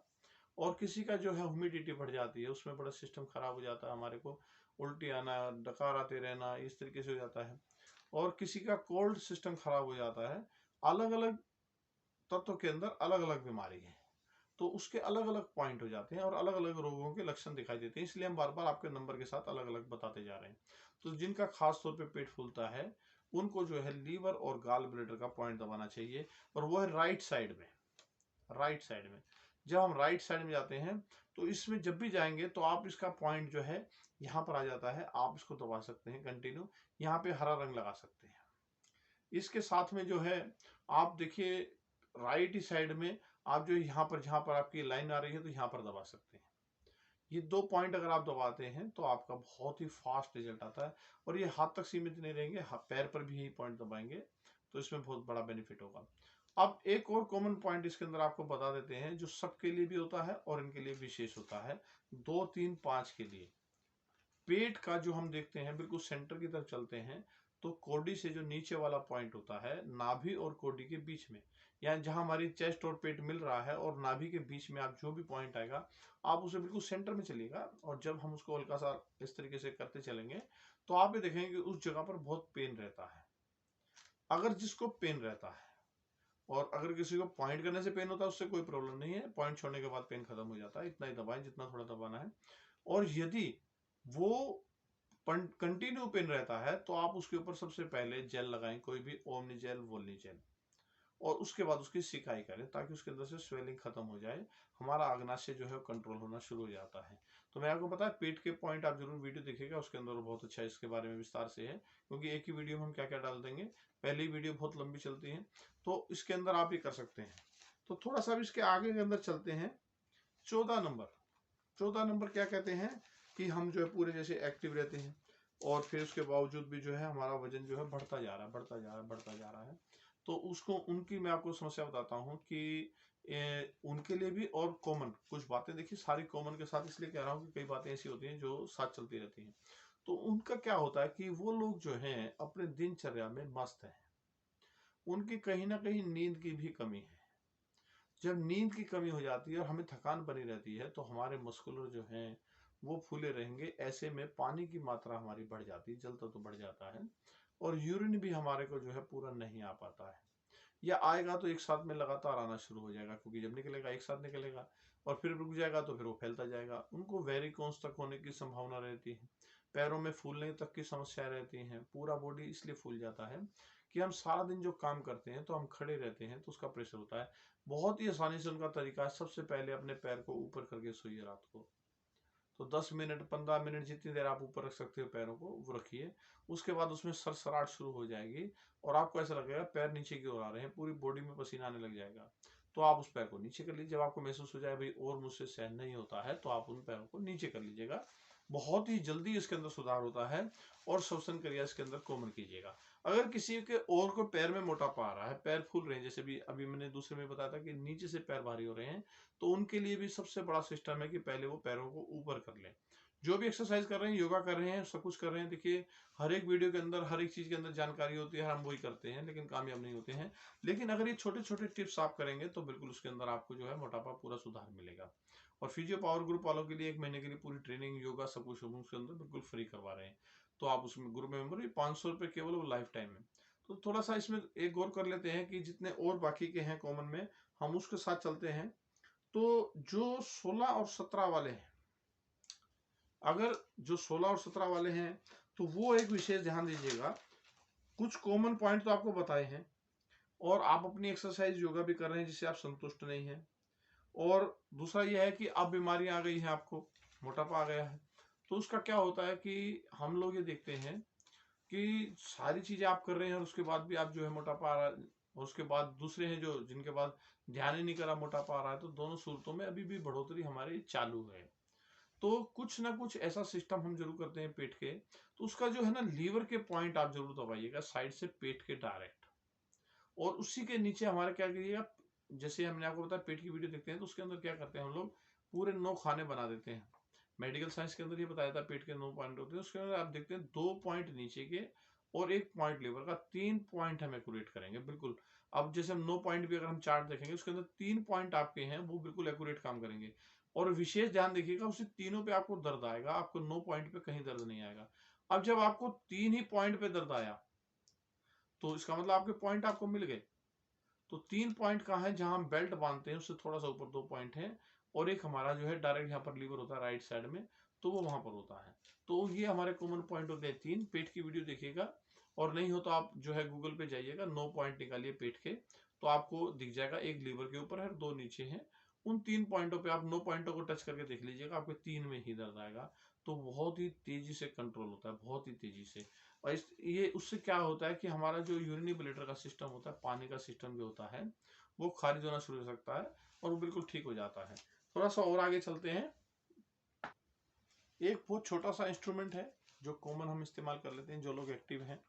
और किसी का जो है ह्यूमिडिटी बढ़ जाती है, उसमें बड़ा सिस्टम खराब हो जाता है, हमारे को उल्टी आना, डकार आते रहना, इस तरीके से हो जाता है। और किसी का कोल्ड सिस्टम खराब हो जाता है। अलग अलग तत्व के अंदर अलग अलग बीमारी है, तो उसके अलग अलग पॉइंट हो जाते हैं और अलग अलग रोगों के लक्षण दिखाई देते हैं। इसलिए हम बार बार आपके नंबर के साथ अलग अलग बताते जा रहे हैं। तो जिनका खास तौर पे पेट फूलता है उनको जो है लीवर और गाल ब्लेडर का पॉइंट दबाना चाहिए, और वो है राइट साइड में। राइट साइड में जब हम राइट साइड में जाते हैं तो इसमें जब भी जाएंगे तो आप इसका पॉइंट जो है यहाँ पर आ जाता है, आप इसको दबा सकते हैं कंटिन्यू, यहाँ पे हरा रंग लगा सकते हैं। इसके साथ में जो है आप देखिए राइट ही साइड में आप जो यहाँ पर, जहां पर आपकी लाइन आ रही है तो यहाँ पर दबा सकते हैं। ये 2 पॉइंट अगर आप दबाते हैं तो आपका बहुत ही फास्ट रिजल्ट आता है। और ये हाथ तक सीमित नहीं रहेंगे, पैर पर भी यही पॉइंट दबाएंगे तो इसमें बहुत बड़ा बेनिफिट होगा। अब एक और कॉमन पॉइंट इसके अंदर आपको बता देते हैं जो सबके लिए भी होता है और इनके लिए विशेष होता है। 2, 3, 5 के लिए पेट का जो हम देखते हैं बिल्कुल सेंटर की तरफ चलते हैं, तो कोडी से जो नीचे वाला पॉइंट होता है नाभि और कोडी के बीच में, यानी जहां हमारी चेस्ट और पेट मिल रहा है और नाभि के बीच में आप जो भी पॉइंट आएगा आप उसे बिल्कुल सेंटर में चलिएगा। और जब हम उसको हल्का सा इस तरीके से करते चलेंगे तो आप भी देखेंगे कि उस जगह पर बहुत पेन रहता है। अगर जिसको पेन रहता है, और अगर किसी को पॉइंट करने से पेन होता है उससे कोई प्रॉब्लम नहीं है, पॉइंट छोड़ने के बाद पेन खत्म हो जाता है। इतना ही दबाएं जितना थोड़ा दबाना है। और यदि वो कंटिन्यू पेन रहता है तो आप उसके ऊपर सबसे पहले जेल लगाएं, कोई भी ओमनी जेल, वोलनी जेल, और उसके बाद उसकी सिकाई करें ताकि उसके अंदर से स्वेलिंग खत्म हो जाए, हमारा अग्नाशय जो है कंट्रोल होना शुरू हो जाता है। तो मैं आपको पता है पेट के पॉइंट आप जरूर वीडियो देखिएगा, उसके अंदर बहुत अच्छा इसके बारे में विस्तार से है, क्योंकि एक ही वीडियो में हम क्या क्या डाल देंगे, पहली वीडियो बहुत लंबी चलती है। तो इसके अंदर आप ये कर सकते हैं। तो थोड़ा सा इसके आगे के अंदर चलते हैं। 14 नंबर, 14 नंबर क्या कहते हैं कि हम जो है पूरे जैसे एक्टिव रहते हैं और फिर उसके बावजूद भी जो है हमारा वजन जो है बढ़ता जा रहा है, बढ़ता जा रहा है, बढ़ता जा रहा है। तो उसको, उनकी मैं आपको समस्या बताता हूँ कि उनके लिए भी और कॉमन कुछ बातें, देखिए सारी कॉमन के साथ इसलिए कह रहा हूँ कि कई बातें ऐसी होती हैं जो साथ चलती रहती हैं। तो उनका क्या होता है कि वो लोग जो हैं अपने दिनचर्या में मस्त हैं, उनकी कहीं ना कहीं नींद की भी कमी है। जब नींद की कमी हो जाती है और हमें थकान बनी रहती है तो हमारे मस्कुलर जो हैं वो फूले रहेंगे। ऐसे में पानी की मात्रा हमारी बढ़ जाती है, जल तत्व बढ़ जाता है और यूरिन भी हमारे को जो है पूरा नहीं आ पाता है, या आएगा तो एक साथ में लगातार आना शुरू हो जाएगा, क्योंकि जब निकलेगा एक साथ निकलेगा और फिर रुक जाएगा तो फिर वो फैलता जाएगा। उनको वेरिकोन्स तक होने की संभावना रहती है, पैरों में फूलने तक की समस्या रहती है। पूरा बॉडी इसलिए फूल जाता है कि हम सारा दिन जो काम करते हैं तो हम खड़े रहते हैं तो उसका प्रेशर होता है। बहुत ही आसानी से उनका तरीका है, सबसे पहले अपने पैर को ऊपर करके सोइए रात को। तो 10 मिनट 15 मिनट जितनी देर आप ऊपर रख सकते हो पैरों को वो रखिए। उसके बाद उसमें सरसराहट शुरू हो जाएगी और आपको ऐसा लगेगा पैर नीचे की ओर आ रहे हैं, पूरी बॉडी में पसीना आने लग जाएगा। तो आप उस पैर को नीचे कर लीजिए। जब आपको महसूस हो जाए भाई और मुझसे सहन नहीं होता है, तो आप उन पैरों को नीचे कर लीजिएगा। बहुत ही जल्दी इसके अंदर सुधार होता है और श्वसन क्रिया इसके अंदर कॉमन कीजिएगा। अगर किसी के और को पैर में मोटापा आ रहा है, पैर फूल रहे हैं, जैसे भी अभी मैंने दूसरे में बताया था कि नीचे से पैर भारी हो रहे हैं, तो उनके लिए भी सबसे बड़ा सिस्टम है कि पहले वो पैरों को ऊपर कर लें। जो भी एक्सरसाइज कर रहे हैं, योगा कर रहे हैं, सब कुछ कर रहे हैं, देखिए हर एक वीडियो के अंदर हर एक चीज के अंदर जानकारी होती है, हम वही करते हैं लेकिन कामयाब नहीं होते हैं। लेकिन अगर ये छोटे छोटे टिप्स आप करेंगे तो बिल्कुल उसके अंदर आपको जो है मोटापा पूरा सुधार मिलेगा। और फिजियो पावर ग्रुप वालों के लिए 1 महीने के लिए पूरी ट्रेनिंग, योगा, सब कुछ हम उसके अंदर बिल्कुल फ्री करवा रहे हैं। तो आप उसमें ग्रुप मेंबर, 500 रुपये केवल, वो लाइफ टाइम है। तो थोड़ा सा इसमें एक गौर कर लेते हैं कि जितने और बाकी के हैं कॉमन में, हम उसके साथ चलते हैं। तो जो 16 और 17 वाले हैं, अगर जो 16 और 17 वाले हैं तो वो एक विशेष ध्यान दीजिएगा। कुछ कॉमन पॉइंट तो आपको बताए हैं और आप अपनी एक्सरसाइज, योगा भी कर रहे हैं जिससे आप संतुष्ट नहीं हैं। और दूसरा यह है कि अब बीमारियां आ गई हैं, आपको मोटापा आ गया है। तो उसका क्या होता है कि हम लोग ये देखते हैं कि सारी चीजें आप कर रहे हैं और उसके बाद भी आप जो है मोटापा आ रहा है, और उसके बाद दूसरे हैं जो जिनके पास ध्यान ही नहीं करा, मोटापा आ रहा है। तो दोनों सूरतों में अभी भी बढ़ोतरी हमारी चालू है। तो कुछ ना कुछ ऐसा सिस्टम हम जरूर करते हैं पेट के। तो उसका जो है ना, लीवर के पॉइंट आप जरूर दबाइएगा साइड से पेट के डायरेक्ट। और उसी के नीचे हमारा क्या करिएगा, जैसे हमने आपको बताया पेट की वीडियो देखते हैं तो उसके अंदर क्या करते हैं हम लोग, पूरे 9 खाने बना देते हैं। मेडिकल साइंस के अंदर ये बताया था पेट के 9 पॉइंट होते हैं। उसके अंदर आप देखते हैं 2 पॉइंट नीचे के और 1 पॉइंट लीवर का, 3 पॉइंट हम एक्यूरेट करेंगे बिल्कुल। अब जैसे हम 9 पॉइंट भी अगर हम चार्ट देखेंगे, उसके अंदर 3 पॉइंट आपके हैं वो बिल्कुल एक्यूरेट काम करेंगे। और विशेष ध्यान देखिएगा, उसी तीनों पे आपको दर्द आएगा, आपको 9 पॉइंट पे कहीं दर्द नहीं आएगा। अब जब आपको 3 ही पॉइंट पे दर्द आया तो इसका मतलब आपके पॉइंट आपको मिल गए। तो 3 पॉइंट कहाँ है, जहां हम बेल्ट बांधते हैं उससे थोड़ा सा ऊपर 2 पॉइंट है, और एक हमारा जो है डायरेक्ट यहाँ पर लीवर होता है राइट साइड में, तो वो वहां पर होता है। तो ये हमारे कॉमन पॉइंट होते हैं 3। पेट की वीडियो देखिएगा, और नहीं हो तो आप जो है गूगल पे जाइएगा, 9 पॉइंट निकालिए पेट के, तो आपको दिख जाएगा। एक लीवर के ऊपर है और 2 नीचे हैं। उन 3 पॉइंटों पे आप 9 पॉइंटों को टच करके देख लीजिएगा, आपके 3 में ही दर्द आएगा। तो बहुत ही तेजी से कंट्रोल होता है, बहुत ही तेजी से। और ये उससे क्या होता है कि हमारा जो यूरिनी ब्लैडर का सिस्टम होता है, पानी का सिस्टम जो होता है, वो खारिज होना शुरू हो सकता है और वो बिल्कुल ठीक हो जाता है। थोड़ा सा और आगे चलते हैं। एक बहुत छोटा सा इंस्ट्रूमेंट है जो कॉमन हम इस्तेमाल कर लेते हैं, जो लोग एक्टिव हैं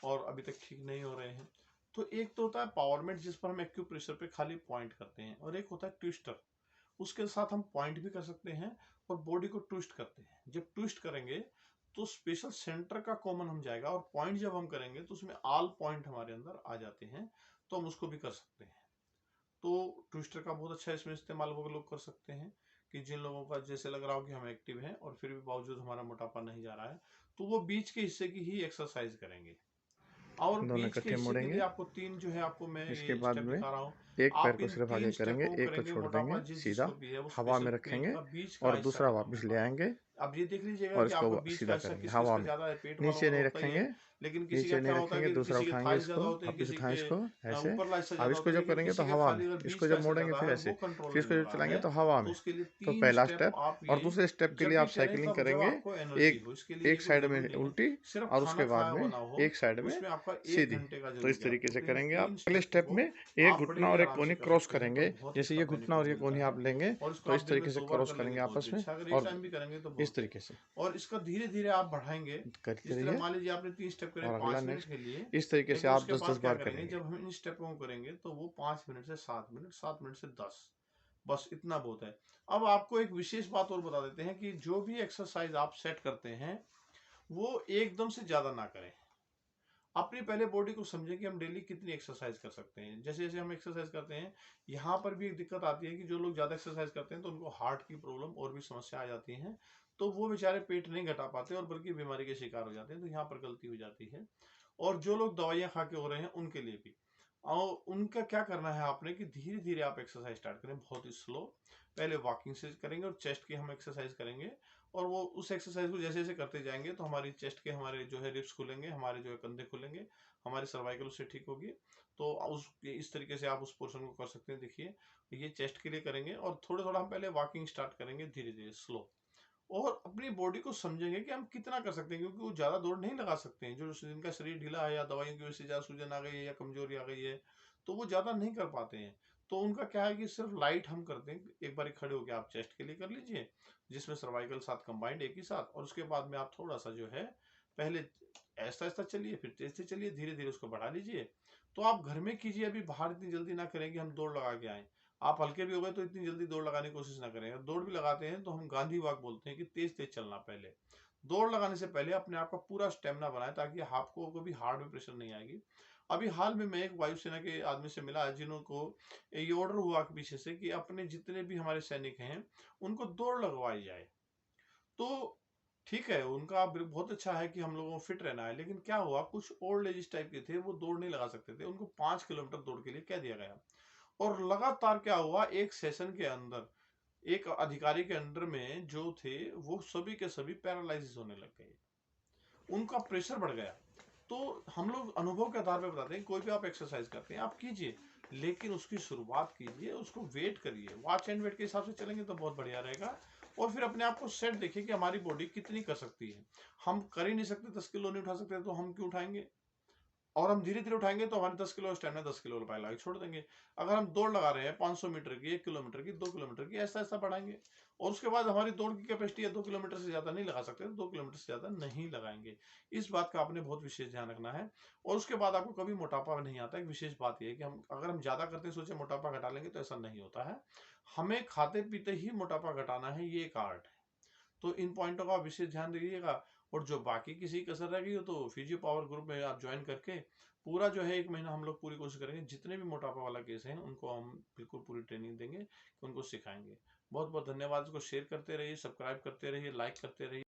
और अभी तक ठीक नहीं हो रहे हैं। तो एक तो होता है पावर मेट, जिस पर हम एक्यूप्रेशर पे खाली पॉइंट करते हैं, और एक होता है ट्विस्टर। उसके साथ हम पॉइंट भी कर सकते हैं और बॉडी को ट्विस्ट करते हैं। जब ट्विस्ट करेंगे तो स्पेशल सेंटर का कॉमन हम जाएगा, और पॉइंट जब हम करेंगे तो उसमें ऑल पॉइंट हमारे अंदर आ जाते हैं, तो हम उसको भी कर सकते हैं। तो ट्विस्टर का बहुत अच्छा इसमें इस्तेमाल वो लोग कर सकते हैं कि जिन लोगों का जैसे लग रहा हो कि हम एक्टिव हैं और फिर भी बावजूद हमारा मोटापा नहीं जा रहा है, तो वो बीच के हिस्से की ही एक्सरसाइज करेंगे। और दोनों बीच के इकट्ठे हिस्से के लिए मुड़ेंगे। आपको 3 जो है, आपको मैं इसके ये बाद स्टेप में दिखा रहा हूँ। एक पैर आप को इन सिर्फ 3 आगे करेंगे, स्टेपों को एक को करेंगे, छोड़ मोटापा देंगे जिस सीधा जिसको भी है वो हवा स्पेशल में पेट रखेंगे, का बीच का और हिस्सा दूसरा का काम वापस ले दिखा रहा हूँ। आएंगे अब ये देख लीजिएगा और कि इसको आपका बीच का सीधा हिस्सा करेंगे किस किस हवा का में। ज्यादा है, पेट वालों नीचे का नहीं होता ही रखेंगे, है। लेकिन किसी का नीचे नहीं क्या होता है रखेंगे, कि दूसरा किसी के उठाएंगे थाइस इसको, ज्यादा होते हैं, वापस किसी उठाएं के इसको ऐसे। ऊपरला हिस्सा अब ज्यादा इसको होता है, जब लेकिन करेंगे तो किसी का हवा खाली में, अगर बीच इसको का जब हिस्सा मोड़ेंगे ज्यादा फिर है, ऐसे, वो कंट्रोल फिर नहीं इसको हो जब रहा चलाएंगे है। तो हवा तो में। उसके लिए तो 3 पहला स्टेप स्टेप, आप और ये दूसरे स्टेप के जब लिए भी आप करें साइकिलिंग तब जब करेंगे। आपको एनर्जी एक हो। इसके लिए ये एक कोई साइड में जरूरी नहीं है उल्टी सिर्फ और खाना उसके बाद खाया में बना हो, एक साइड में उसमें आपका 1 सीधी। घंटे का तो जरूर इस गैप तरीके हो। से तो इन करेंगे आप। 3 अगले स्टेप स्टेप को में एक आप बड़े घुटना ही और एक आराम से कोहनी कर क्रॉस सकते हैं, तो करेंगे। बहुत जैसे इसका ये घुटना बेनिफिट और ये मिलता कोहनी है। आप लेंगे और इसको तो आप इस दिन में तरीके से 2 बार क्रॉस कर लेंगे करेंगे तो आपस भी में। अच्छा, अगर एक और टाइम भी करेंगे तो इस बहुत है। तरीके से और इसका धीरे धीरे आप बढ़ाएंगे। करते इस तरह रहिए। मान लीजिए आपने 3 स्टेप करे और अगला 5 मिनट नेक्स्ट के लिए, इस तरीके से लेकिन आप उसके 10-10 बाद क्या बार करेंगे, करेंगे। जब हम इन स्टेपों को करेंगे तो वो 5 मिनट से 7 मिनट, 7 मिनट से 10, बस इतना बहुत है। अब आपको एक विशेष बात और बता देते हैं कि जो भी एक्सरसाइज आप सेट करते हैं वो एकदम से ज्यादा ना करें। अपनी पहले बॉडी को समझें कि हम डेली कितनी एक्सरसाइज कर सकते हैं। जैसे जैसे हम एक्सरसाइज करते हैं, यहाँ पर भी एक दिक्कत आती है कि जो लोग ज़्यादा एक्सरसाइज करते हैं तो उनको हार्ट की प्रॉब्लम और भी समस्या आ जाती हैं, तो वो बेचारे पेट नहीं घटा पाते और बल्कि बीमारी के शिकार हो जाते हैं। तो यहाँ पर गलती हो जाती है। और जो लोग दवाइयाँ खा के हो रहे हैं उनके लिए भी, और उनका क्या करना है आपने कि धीरे धीरे आप एक्सरसाइज स्टार्ट करें, बहुत ही स्लो। पहले वॉकिंग से करेंगे और चेस्ट की हम एक्सरसाइज करेंगे, और वो उस एक्सरसाइज को जैसे जैसे करते जाएंगे तो हमारी चेस्ट के हमारे जो है रिब्स खुलेंगे, हमारे जो है कंधे खुलेंगे, हमारी सर्वाइकल उससे ठीक होगी। तो उस इस तरीके से आप उस पोर्शन को कर सकते हैं। देखिए, ये चेस्ट के लिए करेंगे और थोड़ा थोड़ा हम पहले वॉकिंग स्टार्ट करेंगे धीरे धीरे स्लो, और अपनी बॉडी को समझेंगे कि हम कितना कर सकते हैं, क्योंकि वो ज़्यादा दौड़ नहीं लगा सकते हैं। जो जिनका शरीर ढीला है या दवाइयों की वजह से ज़्यादा सूजन आ गई है या कमजोरी आ गई है, तो वो ज़्यादा नहीं कर पाते हैं। तो उनका क्या है कि सिर्फ लाइट हम करते हैं। एक बार खड़े होकर आप चेस्ट के लिए कर लीजिए, जिसमें सर्वाइकल साथ कंबाइंड एक ही साथ, और उसके बाद में आप थोड़ा सा जो है पहले ऐसा ऐसा चलिए, फिर तेज से चलिए, धीरे धीरे उसको बढ़ा लीजिए। तो आप घर में कीजिए, अभी बाहर इतनी जल्दी ना करें कि हम दौड़ लगा के आए। आप हल्के भी हो गए तो इतनी जल्दी दौड़ लगाने की कोशिश ना करें। अगर दौड़ भी लगाते हैं तो हम गांधी वॉक बोलते हैं कि तेज तेज चलना। पहले दौड़ लगाने से पहले अपने आप का पूरा स्टेमिना बनाए, ताकि आपको कभी हार्ट में प्रेशर नहीं आएगी। अभी हाल में मैं एक वायुसेना के आदमी से मिला जिनको ये ऑर्डर हुआ कि पीछे से कि अपने जितने भी हमारे सैनिक हैं उनको दौड़ लगवाई जाए। तो ठीक है, उनका बहुत अच्छा है कि हम लोगों को फिट रहना है, लेकिन क्या हुआ, कुछ ओल्ड एज टाइप के थे, वो दौड़ नहीं लगा सकते थे। उनको 5 किलोमीटर दौड़ के लिए कह दिया गया, और लगातार क्या हुआ, एक सेशन के अंदर एक अधिकारी के अंडर में जो थे वो सभी के सभी पैरालाइसिस होने लग गए, उनका प्रेशर बढ़ गया। तो हम लोग अनुभव के आधार पर बताते हैं, कोई भी आप एक्सरसाइज करते हैं आप कीजिए, लेकिन उसकी शुरुआत कीजिए, उसको वेट करिए। वॉच एंड वेट के हिसाब से चलेंगे तो बहुत बढ़िया रहेगा। और फिर अपने आप को सेट देखिए कि हमारी बॉडी कितनी कर सकती है। हम कर ही नहीं सकते, 10 किलो नहीं उठा सकते, तो हम क्यों उठाएंगे। और हम धीरे धीरे उठाएंगे तो हमारे 10 किलो स्टेमिना 10 किलो लगा के छोड़ देंगे। अगर हम दौड़ लगा रहे हैं 500 मीटर की, 1 किलोमीटर की, 2 किलोमीटर की, ऐसा ऐसा बढ़ाएंगे। और उसके बाद हमारी दौड़ की कैपेसिटी है 2 किलोमीटर से ज्यादा नहीं लगा सकते, 2 किलोमीटर से ज्यादा नहीं लगाएंगे। इस बात का आपने बहुत विशेष ध्यान रखना है। और उसके बाद आपको कभी मोटापा नहीं आता। एक विशेष बात यह है कि हम अगर हम ज्यादा करते सोचे मोटापा घटा लेंगे, तो ऐसा नहीं होता है। हमें खाते पीते ही मोटापा घटाना है, ये एक आर्ट है। तो इन पॉइंटों का विशेष ध्यान रखिएगा। और जो बाकी किसी कसर रह गई हो तो फिजियो पावर ग्रुप में आप ज्वाइन करके पूरा जो है 1 महीना हम लोग पूरी कोशिश करेंगे, जितने भी मोटापा वाला केस हैं उनको हम बिल्कुल पूरी ट्रेनिंग देंगे, कि उनको सिखाएंगे। बहुत बहुत धन्यवाद। इसको शेयर करते रहिए, सब्सक्राइब करते रहिए, लाइक करते रहिए।